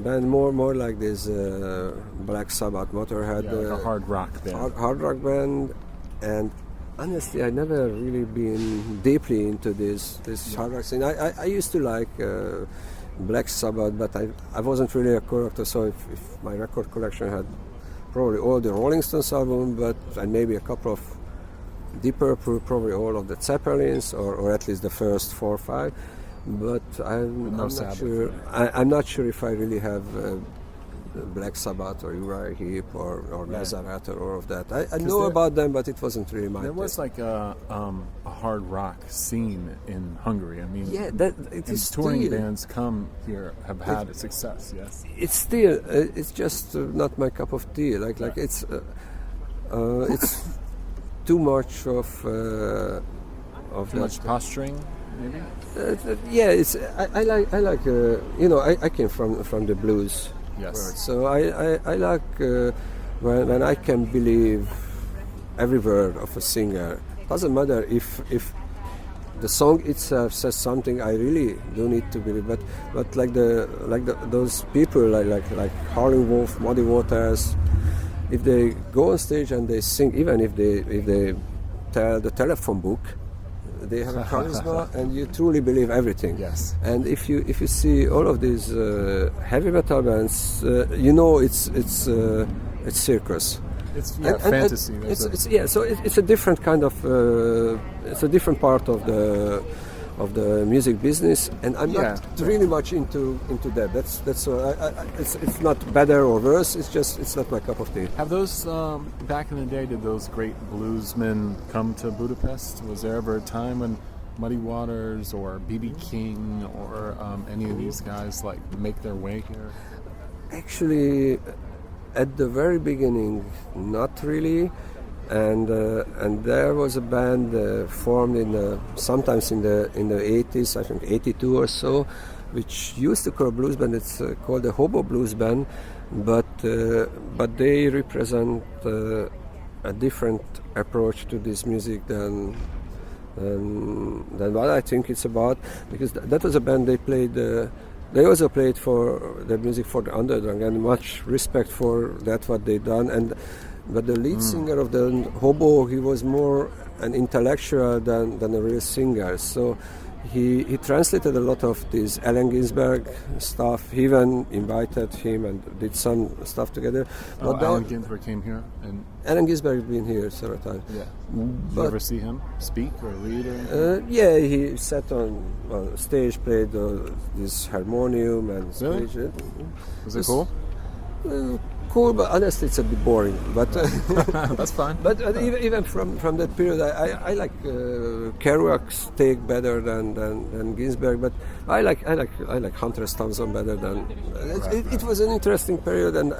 band, more like this Black Sabbath, Motorhead, like a hard rock band. Hard rock band, and honestly, I never really been deeply into this hard rock scene. I used to like Black Sabbath, but I wasn't really a collector. So if my record collection had probably all the Rolling Stones album, and maybe a couple of Deep Purple, probably all of the Zeppelins, or at least the first 4 or 5. But I'm not sure. I'm not sure if I really have Black Sabbath or Uriah Heep or Nazareth or all of that. I know about them, but it wasn't really my. There was like a hard rock scene in Hungary. I mean, it is touring still, bands come here have had success. Yes, it's still it's just not my cup of tea. Like it's too much of too much posturing. Maybe. It's I like I came from the blues. Yes. World. So I like when I can believe every word of a singer. Doesn't matter if the song itself says something I really do need to believe. But those people like Howlin' Wolf, Muddy Waters, if they go on stage and they sing, even if they tell the telephone book, they have a charisma, and you truly believe everything. Yes. And if you see all of these heavy metal bands, it's circus. It's fantasy. So it's a different kind of it's a different part of the music business, and I'm not really much into that. That's it's not better or worse. It's not my cup of tea. Have those back in the day? Did those great bluesmen come to Budapest? Was there ever a time when Muddy Waters or B.B. King or any of these guys make their way here? Actually, at the very beginning, not really. And there was a band formed sometimes in the 80s, I think 82 or so, which used to call a blues band. It's called the Hobo Blues Band, but they represent a different approach to this music than what I think it's about, because that was a band they played. They also played for the music for the underdog, and much respect for that what they done. But the lead singer of the Hobo, he was more an intellectual than a real singer. So he translated a lot of this Allen Ginsberg stuff. He even invited him and did some stuff together. Allen Ginsberg came here? Allen Ginsberg has been here several times. Yeah. Did you ever see him speak or read? He sat on stage, played this harmonium and really? Stage. Was it cool? Cool, but honestly, it's a bit boring. But that's fine. But even from that period, I like Kerouac's take better than Ginsberg. But I like Hunter S. Thompson better than. It was an interesting period, and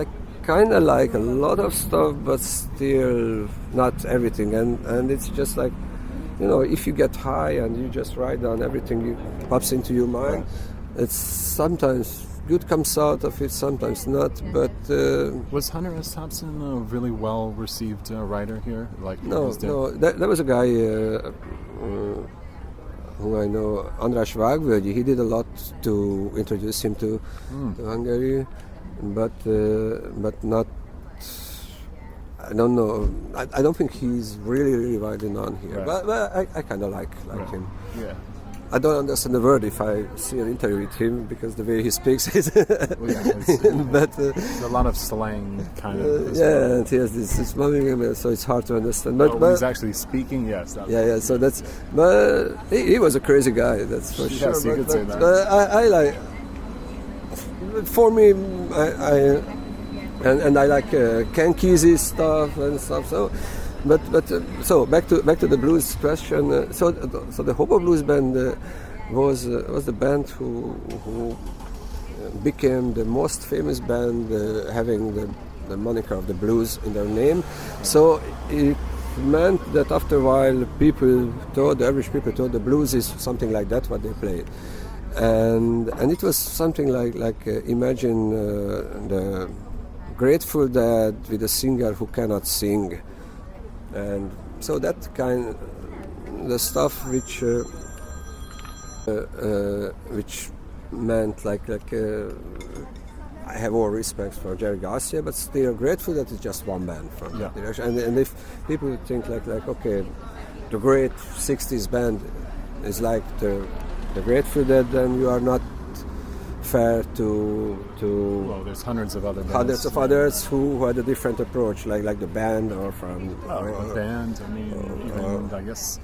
I kind of like a lot of stuff, but still not everything. And it's just like, if you get high and you just write down everything you pops into your mind, it's sometimes good comes out of it, sometimes not. But was Hunter S. Thompson a really well received writer here? No. There was a guy who I know, András Vágvölgyi. He did a lot to introduce him to Hungary, but not. I don't know. I don't think he's really widely known here. Right. But I kind of like him. Yeah. I don't understand the word if I see an interview with him because the way he speaks is. But there's a lot of slang kind of. And he has this mumbling, so it's hard to understand. But he's actually speaking, yes. Yeah. So that's. But he was a crazy guy. That's for sure. Yes, you could say that. I like. For me, and I like Ken Kesey's stuff and stuff. So. So back to the blues question. So the Hobo Blues Band was the band who became the most famous band having the moniker of the blues in their name. So it meant that after a while the average people thought the blues is something like that what they played, and it was something like imagine the Grateful Dead with a singer who cannot sing. And so that the stuff which meant like I have all respect for Jerry Garcia, but still grateful that it's just one band from that direction. And if people think like okay, the great '60s band is like the Grateful Dead, then you are not fair to well, there's hundreds of others who had a different approach, like the band or from the band. I mean, even I guess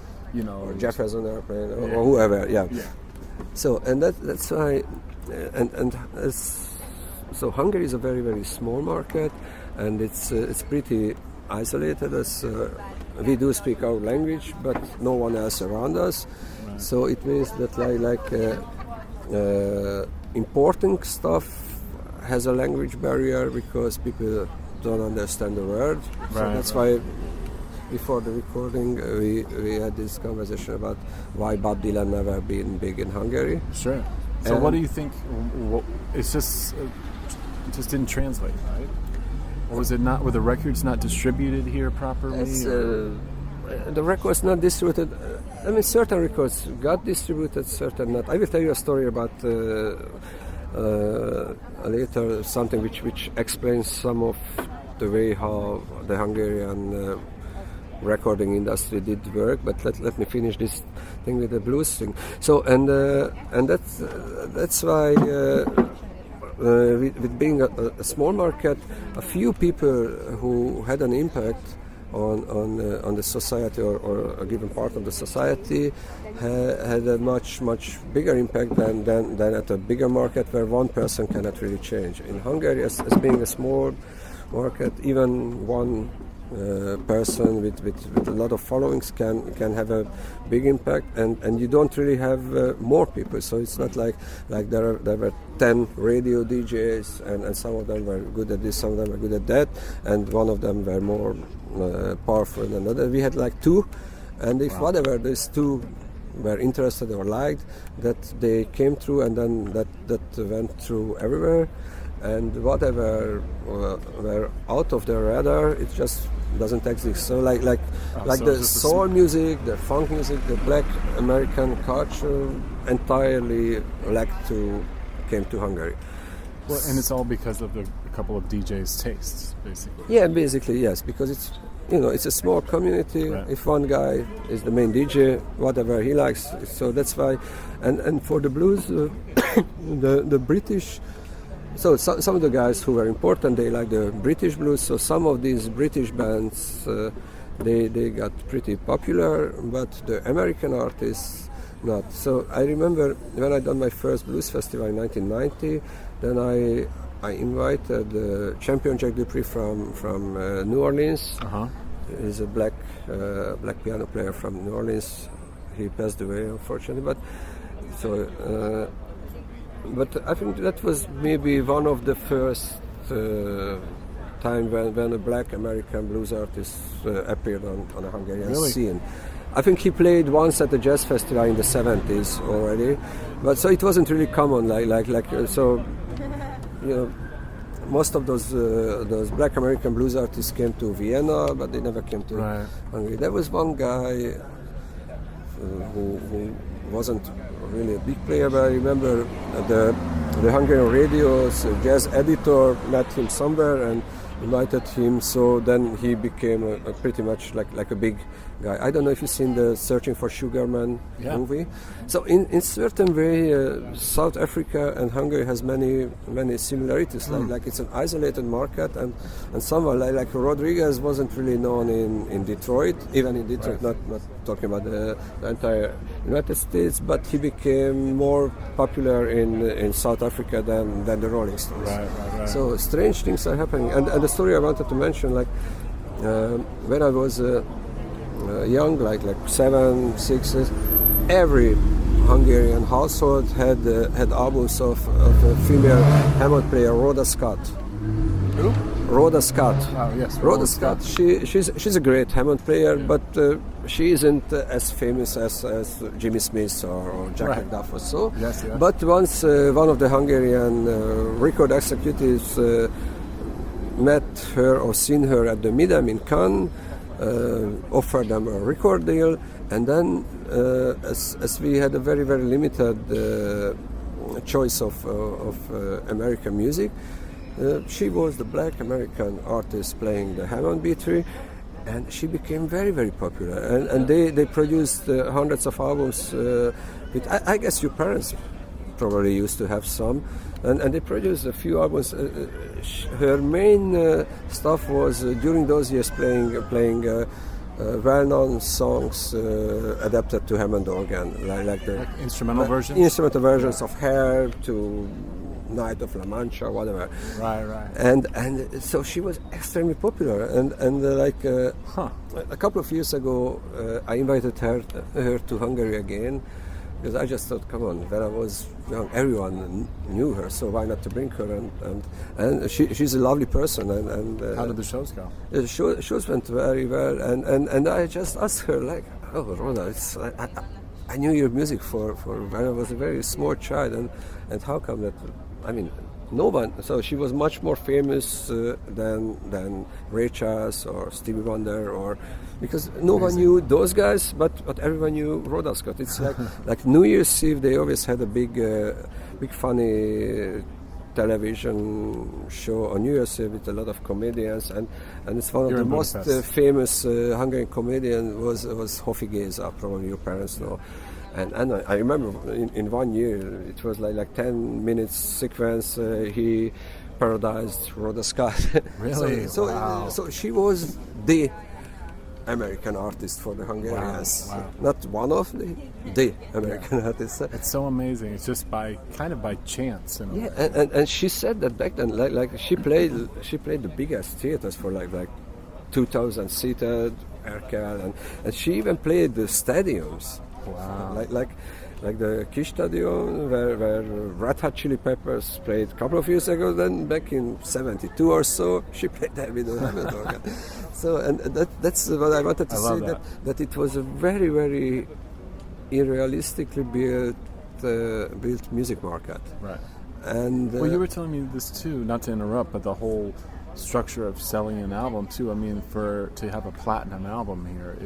or Jefferson Airplane or whoever. Yeah. So and that's why, so Hungary is a very very small market, and it's pretty isolated. As we do speak our language, but no one else around us. Right. So it means that importing stuff has a language barrier because people don't understand the word. Right. So that's why before the recording we had this conversation about why Bob Dylan never been big in Hungary. Sure. So what do you think? It's just it just didn't translate, right? Or was it not? Were the records not distributed here properly? The records not distributed. I mean, certain records got distributed, certain not. I will tell you a story about later, something which explains some of the way how the Hungarian recording industry did work. But let me finish this thing with the blues thing. So and that's why. With being a small market, a few people who had an impact on the society or a given part of the society had a much bigger impact than at a bigger market where one person cannot really change. In Hungary, as being a small market, even one person with a lot of followings can have a big impact, and you don't really have more people. So it's not like there were 10 radio DJs and some of them were good at this, some of them were good at that, and one of them were more powerful than another. We had like 2, and if whatever these 2 were interested or liked, that they came through, and then that went through everywhere. And whatever were out of the radar, it just doesn't exist. So like the soul music, the funk music, the black American culture entirely came to Hungary. Well, and it's all because of a couple of DJs' tastes, basically. Yeah, basically yes, because it's a small community. Right. If one guy is the main DJ, whatever he likes, so that's why. And for the blues, the British. So some of the guys who were important, they like the British blues. So some of these British bands, they got pretty popular, but the American artists not. So I remember when I done my first blues festival in 1990, then I invited Champion Jack Dupree from New Orleans. Uh-huh. He's a black piano player from New Orleans. He passed away, unfortunately, but so. But I think that was maybe one of the first time when a black American blues artist appeared on a Hungarian Really? scene. I think he played once at the jazz festival in the 70s already, but so it wasn't really common. So, you know, most of those black American blues artists came to Vienna, but they never came to Hungary. There was one guy who wasn't really a big player, but I remember the Hungarian radio's jazz editor met him somewhere and invited him, so then he became a pretty much like a big guy. I don't know if you've seen the Searching for Sugar Man movie. So in certain way, South Africa and Hungary has many similarities. Like it's an isolated market, and somewhere like Rodriguez wasn't really known in Detroit, even in Detroit, not talking about the entire United States, but he became more popular in South Africa than the Rolling Stones. Right. So strange things are happening. And the story I wanted to mention, like when I was young, like 7, 6 years, every Hungarian household had albums of a female Hammond player, Rhoda Scott. Who? Rhoda Scott. Oh yes, Rhoda Scott. She's a great Hammond player, but she isn't as famous as Jimmy Smith or Jack McDuff or so. Yes. But once one of the Hungarian record executives met her or seen her at the Midam in Cannes, offered them a record deal, and then as we had a very limited choice of American music, she was the black American artist playing the Hammond B3, and she became very popular. And they produced hundreds of albums. I guess your parents probably used to have some, and they produced a few albums. Her main stuff was during those years playing well-known songs adapted to Hammond organ, like instrumental versions. Instrumental versions of Hair to Night of La Mancha, whatever. Right. And so she was extremely popular. And a couple of years ago, I invited her to Hungary again, because I just thought, come on, when I was young, everyone knew her, so why not to bring her? And she's a lovely person. And how did the shows go? The shows went very well, and I just asked her, like, oh, Rhoda, I knew your music for when I was a very small child, and how come that? I mean, no one. So she was much more famous than Ray Charles or Stevie Wonder, or because no one knew those guys, but everyone knew Rhoda Scott. It's like New Year's Eve. They always had a big funny television show on New Year's Eve with a lot of comedians, and it's one of the most famous Hungarian comedians was Hofi Géza, probably your parents know. And I remember in 1 year, it was like 10 minutes sequence, he parodized Rhoda Scott. Really? Wow. So she was the American artist for the Hungarians. Wow. Not one of the American artists. It's so amazing. It's just by chance. And she said that back then, like she played the biggest theaters for like 2,000 seated, Erkel, and she even played the stadiums. Wow. Like the Kiss Stadium, where Red Hot Chili Peppers played a couple of years ago. Then back in '72 or so, she played there with the Hammond organ. So, and that's what I wanted to say. That it was a very unrealistically built music market. Right. And well, you were telling me this too. Not to interrupt, but the whole structure of selling an album too. I mean, to have a platinum album here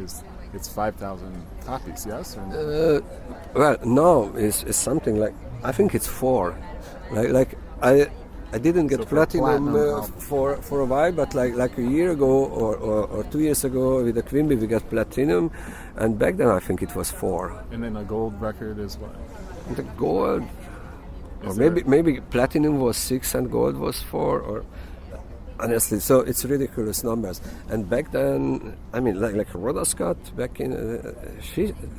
it's 5,000 copies, yes? Well, no, it's something like, I think it's 4. Like I didn't get platinum for a while, but like a year ago or 2 years ago with the Quimby we got platinum, and back then I think it was 4. And then a gold record is what? The gold, or maybe platinum was 6 and gold was 4, or honestly, so it's ridiculous numbers. And back then, I mean, like Rhoda Scott back in,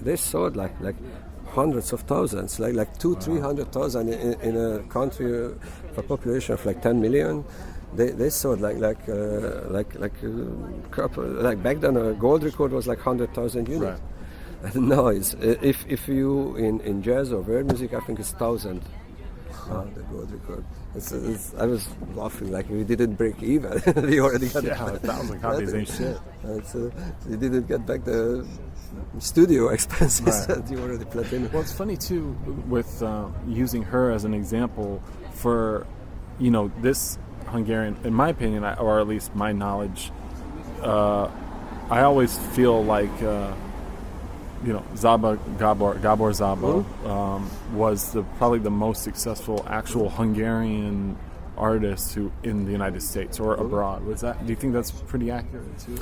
they sold like hundreds of thousands, like 300,000 in a country with a population of like 10 million. They sold like back then a gold record was like 100,000 units. Right. And now it's if you in jazz or world music, I think it's 1,000. The gold record. I was laughing like we didn't break even. We already got 1,000 copies ain't shit. You didn't get back the studio expenses that you already platinum. Well, it's funny too with using her as an example for, this Hungarian, in my opinion, or at least my knowledge, I always feel like, Gabor Zaba was probably the most successful actual Hungarian artist in the United States or abroad. Do you think that's pretty accurate too?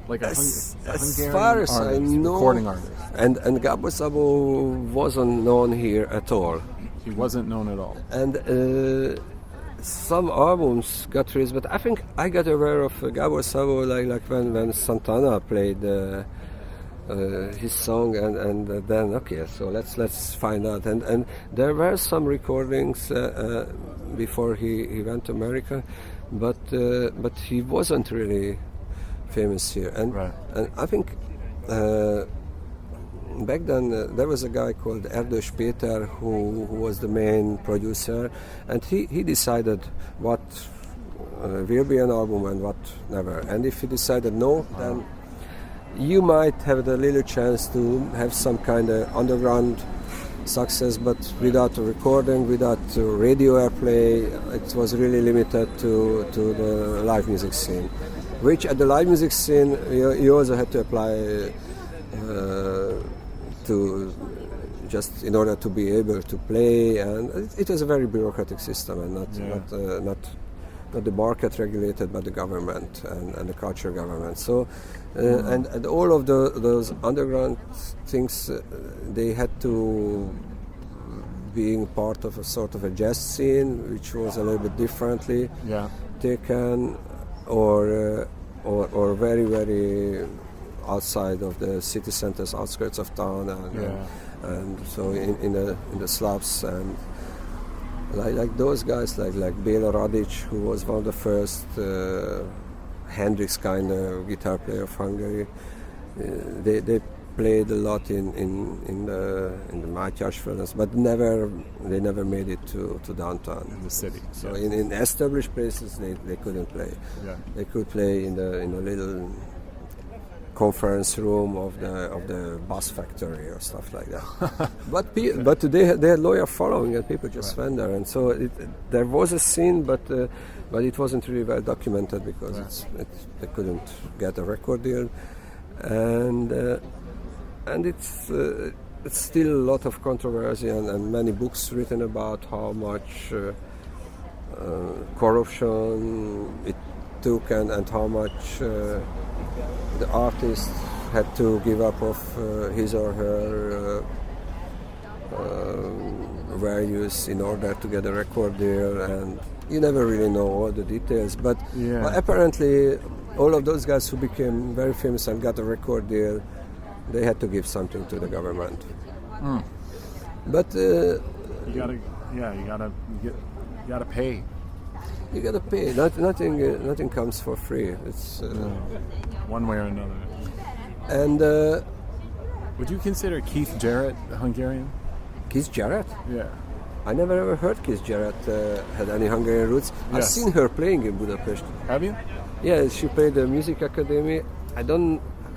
Like as Hungarian far as artist, I know, recording artist. And Gabor Zaba wasn't known here at all. He wasn't known at all. And some albums got released, but I think I got aware of Gabor Zaba like when Santana played his song, and then okay, so let's find out. And there were some recordings before he went to America, but he wasn't really famous here. And I think back then there was a guy called Erdős Péter who was the main producer, and he decided what will be an album and what never. And if he decided no, then you might have the little chance to have some kind of underground success, but without a recording, without radio airplay. It was really limited to the live music scene, which at the live music scene you also had to apply to just in order to be able to play, and it was a very bureaucratic system, and not the market regulated by the government and the culture government. So and all of those underground things, they had to being part of a sort of a jazz scene, which was a little bit differently taken, or very, very outside of the city centers, outskirts of town, and so in the slums, and like those guys like Béla Radic, who was one of the first Hendrix kind of guitar player of Hungary. They played a lot in the Mátyásföld, but they never made it to downtown in the city. So in established places they couldn't play. They could play in the little conference room of the bus factory or stuff like that. but they had loyal following, and people just went there, and so there was a scene, but it wasn't really well documented because they couldn't get a record deal, and it's still a lot of controversy and many books written about how much corruption it took and how much the artist had to give up of his or her values in order to get a record deal, and you never really know all the details, but apparently all of those guys who became very famous and got a record deal, they had to give something to the government. But you gotta pay. You gotta pay. Nothing comes for free. It's one way or another. And would you consider Keith Jarrett Hungarian? Keith Jarrett? Yeah. I never ever heard Keith Jarrett had any Hungarian roots. Yes. I've seen her playing in Budapest. Have you? Yeah, she played the music academy. I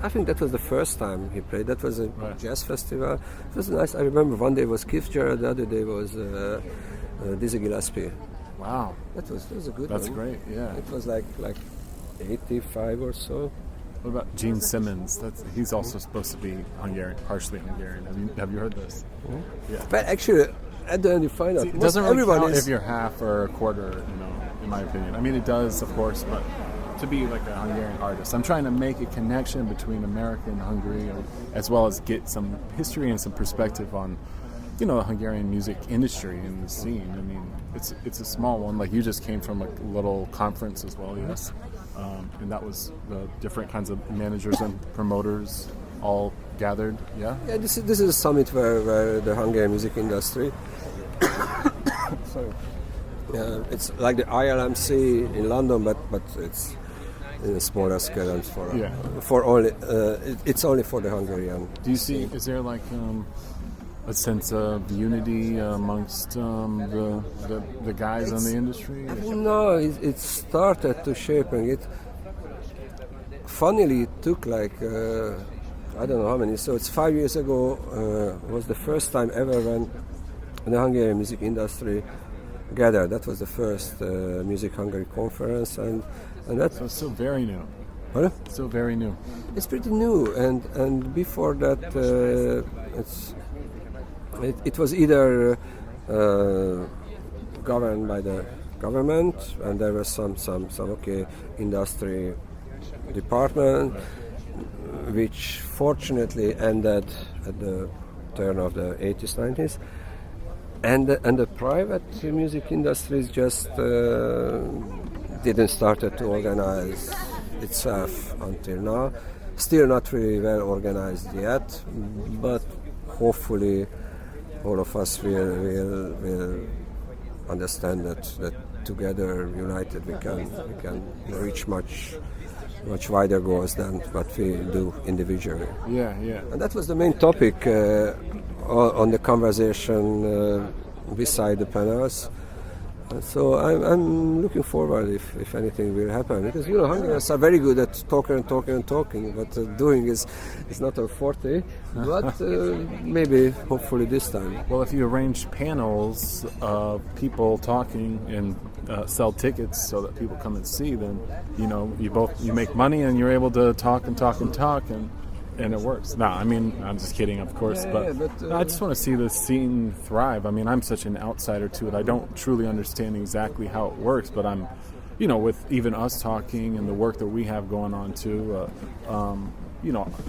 think that was the first time he played. That was a jazz festival. It was nice. I remember one day was Keith Jarrett, the other day was Dizzy Gillespie. Wow. That was a good one. That's great, yeah. It was like 85 or so. What about Gene Simmons? He's also supposed to be Hungarian, partially Hungarian. Have you heard this? Mm-hmm. Yeah. But actually, at the end you find out. It doesn't really count if you're half or a quarter, in my opinion. I mean, it does, of course, but to be like a Hungarian artist, I'm trying to make a connection between America and Hungary, as well as get some history and some perspective on, the Hungarian music industry and the scene. I mean, it's a small one. Like, you just came from a little conference as well, yes? And that was the different kinds of managers and promoters all gathered, yeah? Yeah, this is a summit where the Hungarian music industry, sorry, it's like the ILMC in London, but it's in a smaller scale and for only it's only for the Hungarian. Do you see? Is there like a sense of unity amongst the guys in the industry? No, it started to shaping it. Funnily, it took like I don't know how many. So it's 5 years ago. Was the first time ever when the Hungarian music industry gathered. That was the first Music Hungary conference, and that. So it's still very new. What? Still very new. It's pretty new, and before that, it was either governed by the government, and there was some industry department, which fortunately ended at the turn of the 80s, 90s, and the private music industries just didn't start to organize itself until now. Still not really well organized yet, but hopefully all of us will understand that together, united, we can reach much wider goals than what we do individually. Yeah. And that was the main topic on the conversation beside the panels. So I'm looking forward if anything will happen, because Hungarians are very good at talking, but doing is not our forte. But maybe, hopefully, this time. Well, if you arrange panels of people talking and sell tickets so that people come and see, then you make money and you're able to talk and it works. No, I mean, I'm just kidding, of course, but I just want to see the scene thrive. I mean, I'm such an outsider to it. I don't truly understand exactly how it works, but I'm, with even us talking and the work that we have going on too,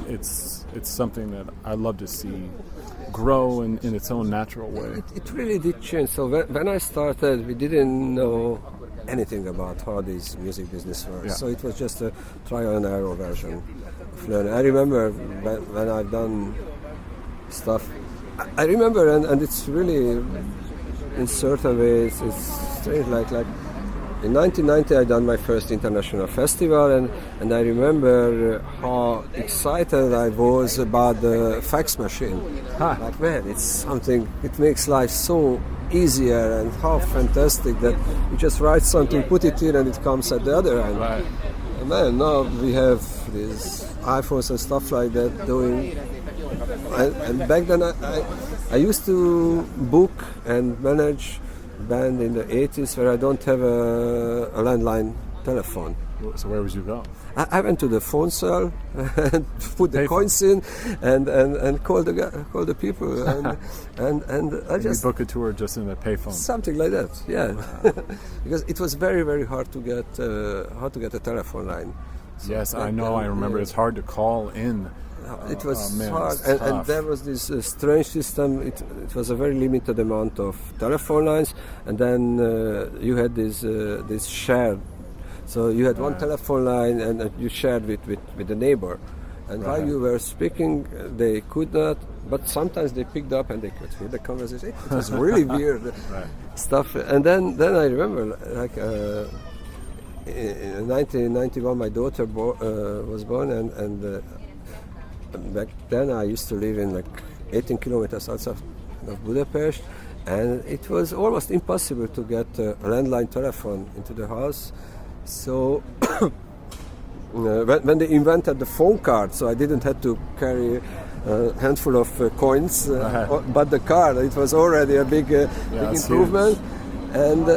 it's something that I love to see grow in its own natural way. It really did change. So when I started, we didn't know anything about how this music business works. Yeah. So it was just a trial and error version. I remember when I've done stuff. I remember, and it's really, in certain ways, it's strange. Like in 1990, I done my first international festival, and I remember how excited I was about the fax machine. Like, man, it's something. It makes life so easier, and how fantastic that you just write something, put it in, and it comes at the other end. Right. And man, now we have these iPhones and stuff like that doing. And back then, I used to book and manage band in the 80s where I don't have a landline telephone. So where would you go? I went to the phone cell and put the coins in and call the people and I just book a tour just in the payphone. Something like that, yeah. Because it was very, very hard to get a telephone line. So yes, I know. I remember it's hard to call in. It was hard, and there was this strange system. It was a very limited amount of telephone lines, and then you had this shared. So you had one telephone line, and you shared with the neighbor. And while you were speaking, they could not, but sometimes they picked up and they could hear the conversation. It was really weird stuff. And then I remember, like in 1991, my daughter was born, and back then I used to live in like 18 kilometers outside of Budapest, and it was almost impossible to get a landline telephone into the house. So when they invented the phone card, so I didn't have to carry a handful of coins, but the card, it was already a big improvement. Huge. And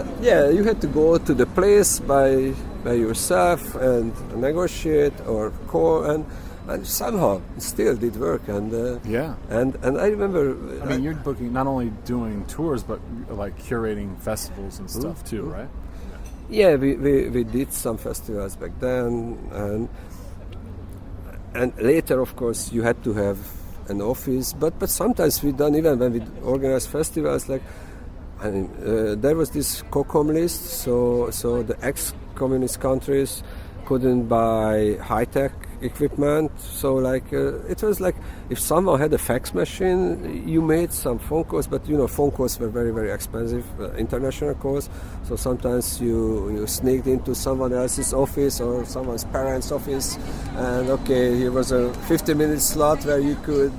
you had to go to the place by yourself and negotiate or call, and somehow it still did work. And and I remember. I mean, you're booking, not only doing tours, but like curating festivals and stuff too, right? Yeah, we did some festivals back then, and later, of course, you had to have an office. But sometimes we done, even when we organized festivals, like there was this COCOM list, so the ex-communist countries couldn't buy high-tech equipment. So it was like if someone had a fax machine, you made some phone calls, but phone calls were very, very expensive, international calls. So sometimes you sneaked into someone else's office or someone's parents' office, and here was a 50-minute slot where you could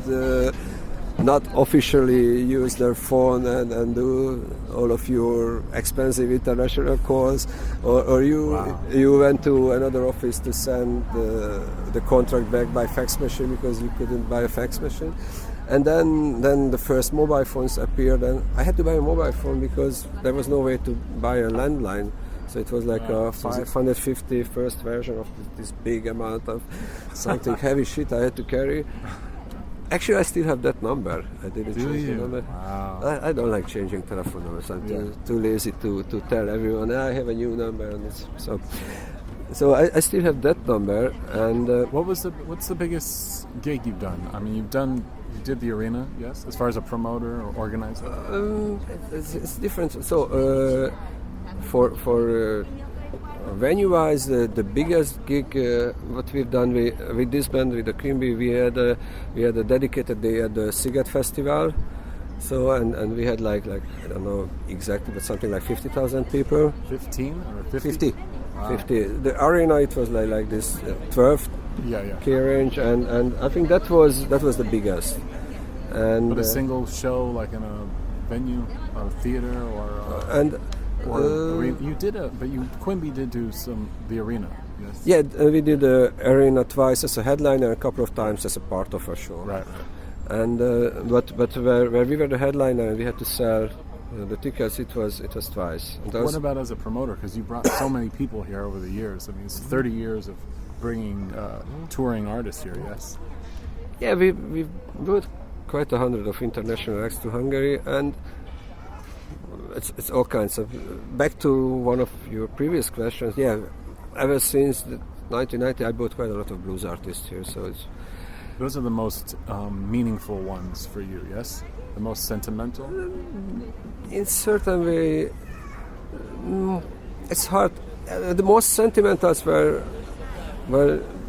not officially use their phone and do all of your expensive international calls, or you went to another office to send the contract back by fax machine because you couldn't buy a fax machine. And then the first mobile phones appeared, and I had to buy a mobile phone because there was no way to buy a landline. So it was like a 550 first version of this big amount of something heavy shit I had to carry. Actually, I still have that number. I didn't change the number. Wow. I don't like changing telephone numbers. I'm too lazy to tell everyone I have a new number. And so I still have that number. And what's the biggest gig you've done? I mean, you did the arena, yes, as far as a promoter or organizer. It's different. So. For venue-wise, the biggest gig what we've done with this band, with the Quimby, we had a dedicated day at the Sziget Festival. So and we had like I don't know exactly, but something like 50,000 people. 15 or 50? 50. Wow. 50. The arena, it was like this 12 K range, and I think that was the biggest. And but a single show, like in a venue or theater you did Quimby did do the arena, yes? Yeah, we did the arena twice as a headliner, a couple of times as a part of a show. Right. And but where we were the headliner and we had to sell the tickets, it was twice. What about as a promoter? Because you brought so many people here over the years. I mean, it's 30 years of bringing touring artists here, yes? Yeah, we brought quite 100 of international acts to Hungary, and it's all kinds of. Back to one of your previous questions, yeah, ever since 1990 I bought quite a lot of blues artists here, so it's... Those are the most meaningful ones for you, yes? The most sentimental? In certain way, it's hard. The most sentimentals were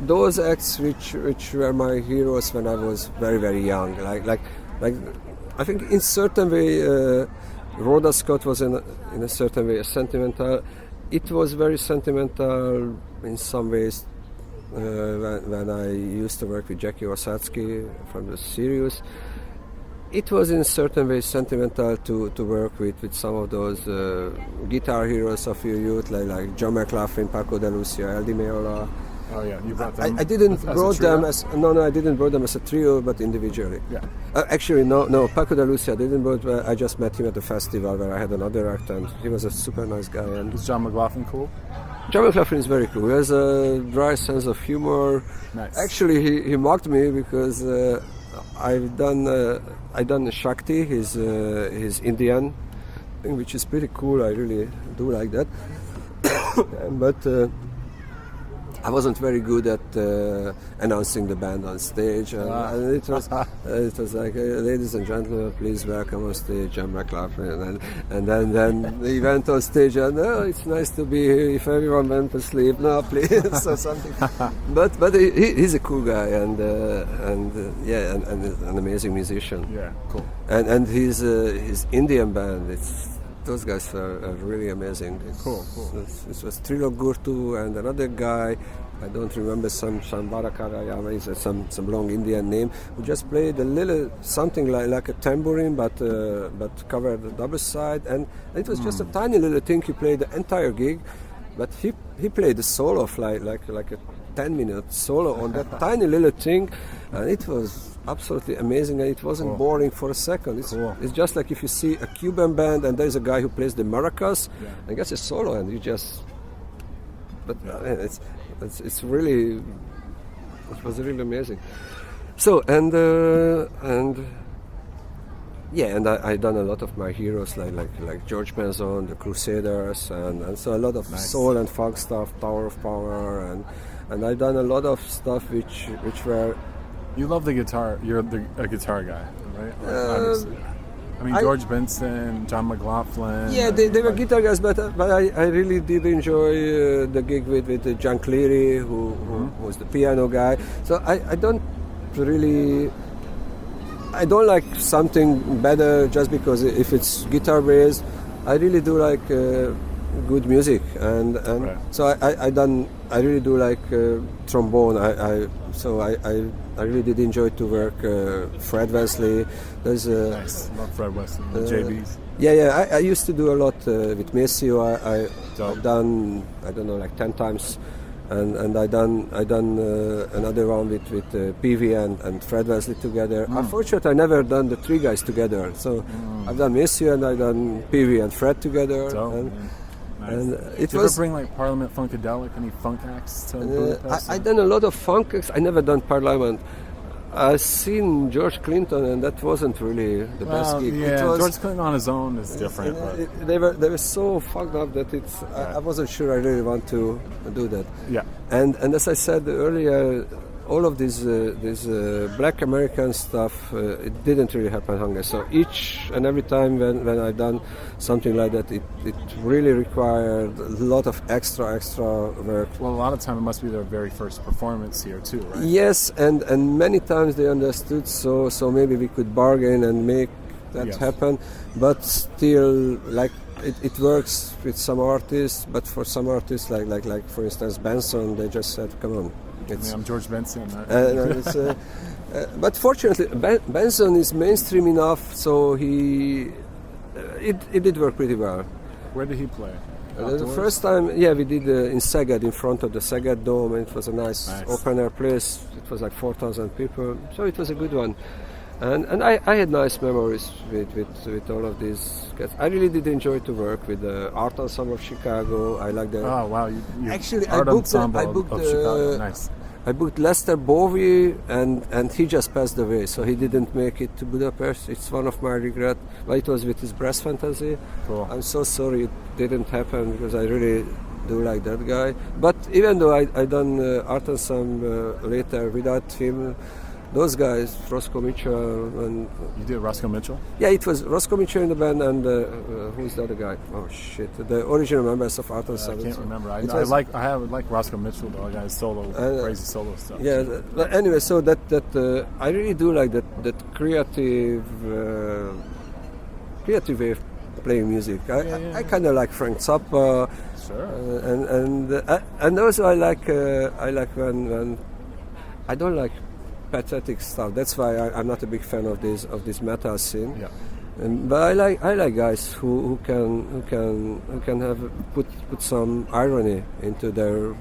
those acts which were my heroes when I was very, very young. Like I think in certain way Rhoda Scott was in a certain way a sentimental. It was very sentimental in some ways when I used to work with Jackie Osatsky from the Sirius. It was in certain ways sentimental to work with some of those guitar heroes of your youth, like John McLaughlin, Paco de Lucia, El Di Meola. Oh yeah, you brought them. I didn't brought them as I didn't brought them as a trio, but individually. Yeah. Actually, no. Paco de Lucia I didn't brought. I just met him at the festival where I had another act, and he was a super nice guy. And is John McLaughlin cool? John McLaughlin is very cool. He has a dry sense of humor. Nice. Actually, he mocked me because I've done Shakti, his Indian thing, which is pretty cool. I really do like that. But I wasn't very good at announcing the band on stage, and it was like, ladies and gentlemen, please welcome on stage John McLaughlin, and then he went on stage and it's nice to be here. If everyone went to sleep, no, please, or something. But he's a cool guy and an amazing musician. Yeah, cool. And his Indian band, those guys are really amazing. Cool. This was Trilok Gurtu and another guy, I don't remember, some Barakarayama, is some long Indian name, who just played a little something like a tambourine, but covered the double side, and it was just a tiny little thing. He played the entire gig, but he played a solo of like a 10-minute solo on that tiny little thing, and it was absolutely amazing, and it wasn't boring for a second. It's just like if you see a Cuban band and there's a guy who plays the maracas and gets a solo, and you just... But it's really... It was really amazing. So, and I done a lot of my heroes like George Benson, the Crusaders, and so a lot of soul and funk stuff, Tower of Power, and I done a lot of stuff which were... You love the guitar. You're a guitar guy, right? I mean, George Benson, John McLaughlin. Yeah, they were guitar guys, but I really did enjoy the gig with John Cleary, who was the piano guy. So I don't like something better just because if it's guitar based. I really do like good music, and right. So I really do like trombone. so I really did enjoy to work. Fred Wesley, there's Nice. Love Fred Wesley, the JBs. Yeah. I used to do a lot with Maceo. I've done, I don't know, like 10 times, and I done another one with PV and Fred Wesley together. Unfortunately, I never done the three guys together. So I've done Maceo and I done PV and Fred together. Nice. And it Did you was. ever bring like Parliament Funkadelic, any funk acts to Budapest? I done a lot of funk acts. I never done Parliament. I seen George Clinton, and that wasn't really the best gig. Yeah, George Clinton on his own is different. They were so fucked up that I wasn't sure I really want to do that. Yeah. And as I said earlier, all of this Black American stuff, it didn't really happen in Hungary. So each and every time when I've done something like that, it really required a lot of extra work. Well, a lot of time it must be their very first performance here too, right? Yes, and many times they understood, so maybe we could bargain and make that happen. But still, like it works with some artists, but for some artists, like for instance Benson, they just said, "Come on." I'm George Benson. Right? But fortunately, Benson is mainstream enough, so it did work pretty well. Where did he play? The first time, we did in Szeged, in front of the Szeged Dome, and it was a nice open-air place. It was like 4,000 people, so it was a good one. And I had nice memories with all of these guys. I really did enjoy to work with the Art Ensemble of Chicago. I like the... Oh, wow. Actually, Art Ensemble of Chicago. Nice. I booked Lester Bowie, and he just passed away, so he didn't make it to Budapest. It's one of my regrets. But it was with his Brass Fantasy. Cool. I'm so sorry it didn't happen, because I really do like that guy. But even though I done Art Ensemble later without him, those guys, Roscoe Mitchell and... You did Roscoe Mitchell? Yeah, it was Roscoe Mitchell in the band, and who's the other guy? Oh shit, the original members of Art Ensemble. I can't remember. I like Roscoe Mitchell though. I got his solo, crazy solo stuff. Yeah, but anyway, so that I really do like that creative way of playing music. I kind of like Frank Zappa. Sure. And also I like when I don't like pathetic stuff. That's why I'm not a big fan of this metal scene. Yeah. But I like guys who can have put some irony into their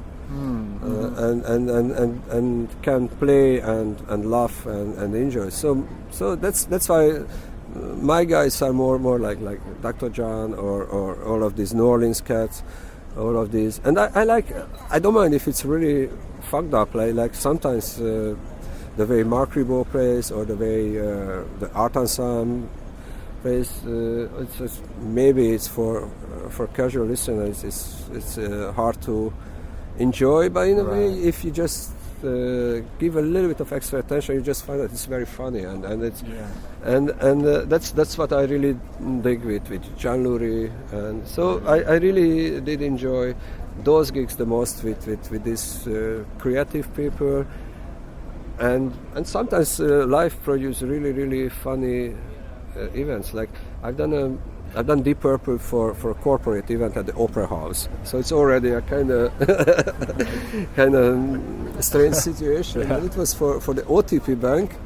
and can play and laugh and enjoy. So that's why my guys are more like Dr. John or all of these New Orleans cats, all of these. And I don't mind if it's really fucked up. Like sometimes. The way Mark Ribot plays, or the way the Art Ensemble plays, maybe it's for casual listeners. It's hard to enjoy, but in a way, if you just give a little bit of extra attention, you just find that it's very funny, and it's and that's what I really dig with John Lurie, and so I really did enjoy those gigs the most with these creative people. And sometimes live produce really funny events. Like I've done Deep Purple for a corporate event at the Opera House. So it's already a kind of strange situation. Yeah. And it was for the OTP Bank.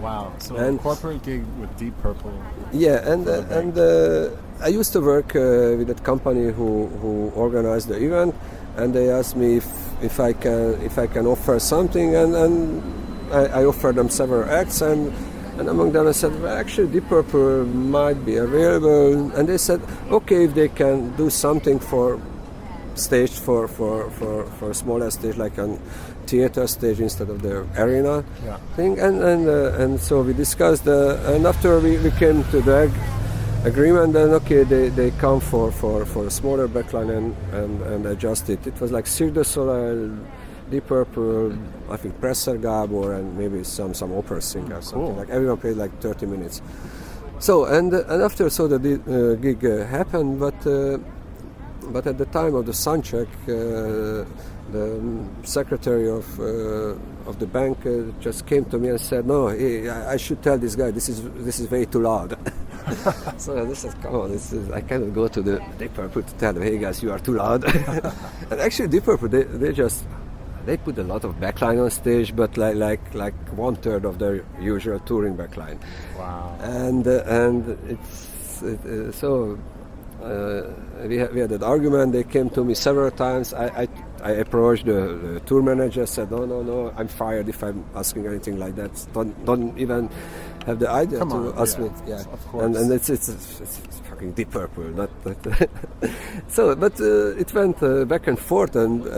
Wow! So a corporate gig with Deep Purple. Yeah, and I used to work with that company who organized the event, and they asked me if I can offer something, and I offered them several acts, and among them I said, well, actually Deep Purple might be available, and they said, okay, if they can do something for staged for a smaller stage, like a theater stage instead of the arena thing, and so we discussed, and after we came to the agreement, then okay, they come for a smaller backline and adjust it. It was like Cirque du Soleil, Deep Purple, I think Presser Gabor, and maybe some opera singer or something. Cool. Like everyone played like 30 minutes. So and after the gig happened, but at the time of the sound check, the secretary of the bank just came to me and said, "No, I should tell this guy this is way too loud." So I said, "Come on, I cannot go to the Deep Purple to tell them, hey guys, you are too loud." And actually, Deep Purple they just they put a lot of backline on stage, but like 1/3 of their usual touring backline. Wow. And so we had an argument. They came to me several times. I approached the tour manager. Said no, I'm fired if I'm asking anything like that. Don't even have the idea to ask me. Yeah, of course. And it's fucking Deep Purple, not. So, but it went back and forth, and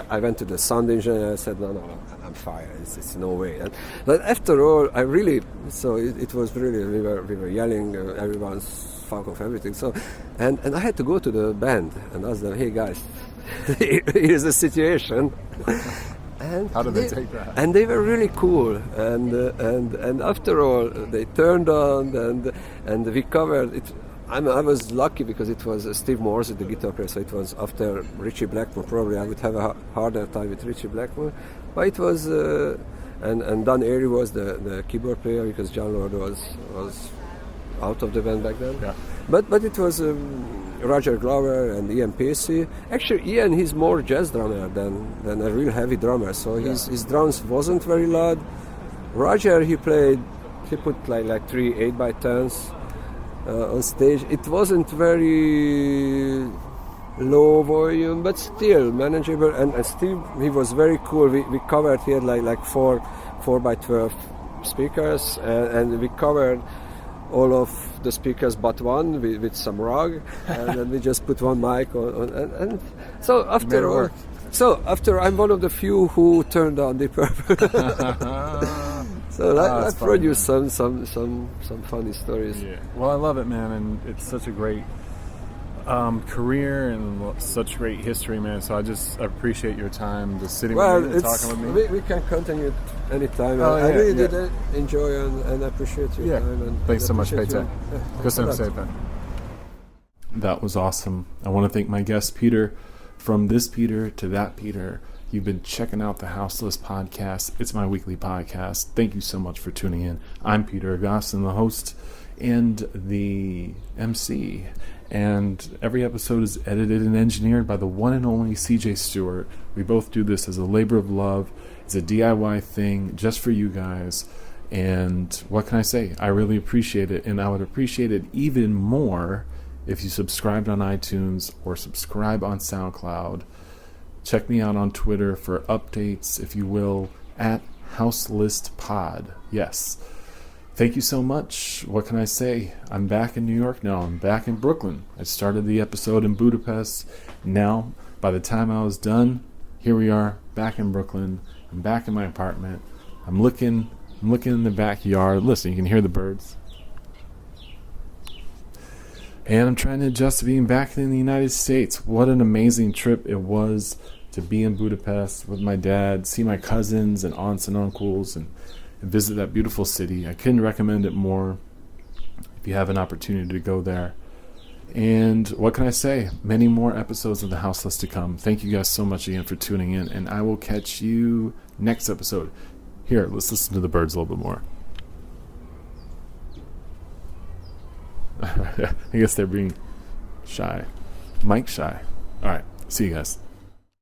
I went to the sound engineer. I said no, I'm fired. It's no way. But after all, I really. So it was really we were yelling. Everyone's fuck off everything. So, and I had to go to the band and ask them, hey guys, here's the situation. And how did they take that? And they were really cool. And after all, they turned on and we covered it. I was lucky because it was Steve Morse at the guitar player, so it was after Richie Blackmore. Probably I would have a harder time with Richie Blackmore, but it was and Don Airy was the keyboard player because John Lord was out of the band back then. Yeah. But it was Roger Glover and Ian Pacey. Actually, Ian, he's more jazz drummer than a real heavy drummer, so his drums wasn't very loud. Roger, he put like 3 8x10s on stage. It wasn't very low volume, but still manageable. And Steve, he was very cool. We covered, he had like 4x12 speakers, and we covered all of the speakers but one with some rug, and then we just put one mic on and so after all, I'm one of the few who turned on Deep Purple. So that produced some funny stories. Yeah. Well, I love it, man, and it's such a great career and such great history, man. So I appreciate your time just sitting with me and talking with me. We can continue anytime. I really did enjoy and appreciate your time. And thanks so much, Peter. Köszönöm. That was awesome. I want to thank my guest, Peter. From this Peter to that Peter, you've been checking out the House List Podcast. It's my weekly podcast. Thank you so much for tuning in. I'm Peter Agostin, the host and the MC. And every episode is edited and engineered by the one and only CJ Stewart. We both do this as a labor of love. It's a DIY thing just for you guys. And what can I say? I really appreciate it. And I would appreciate it even more if you subscribed on iTunes or subscribe on SoundCloud. Check me out on Twitter for updates, if you will, at HouseListPod. Yes. Thank you so much. What can I say? I'm back in New York now. I'm back in Brooklyn. I started the episode in Budapest. Now, by the time I was done, here we are, back in Brooklyn. I'm back in my apartment. I'm looking in the backyard. Listen, you can hear the birds. And I'm trying to adjust to being back in the United States. What an amazing trip it was to be in Budapest with my dad, see my cousins and aunts and uncles, and visit that beautiful city. I couldn't recommend it more if you have an opportunity to go there. And what can I say? Many more episodes of the House List to come. Thank you guys so much again for tuning in, and I will catch you next episode. Here, let's listen to the birds a little bit more. I guess they're being shy. Mike shy. All right. See you guys.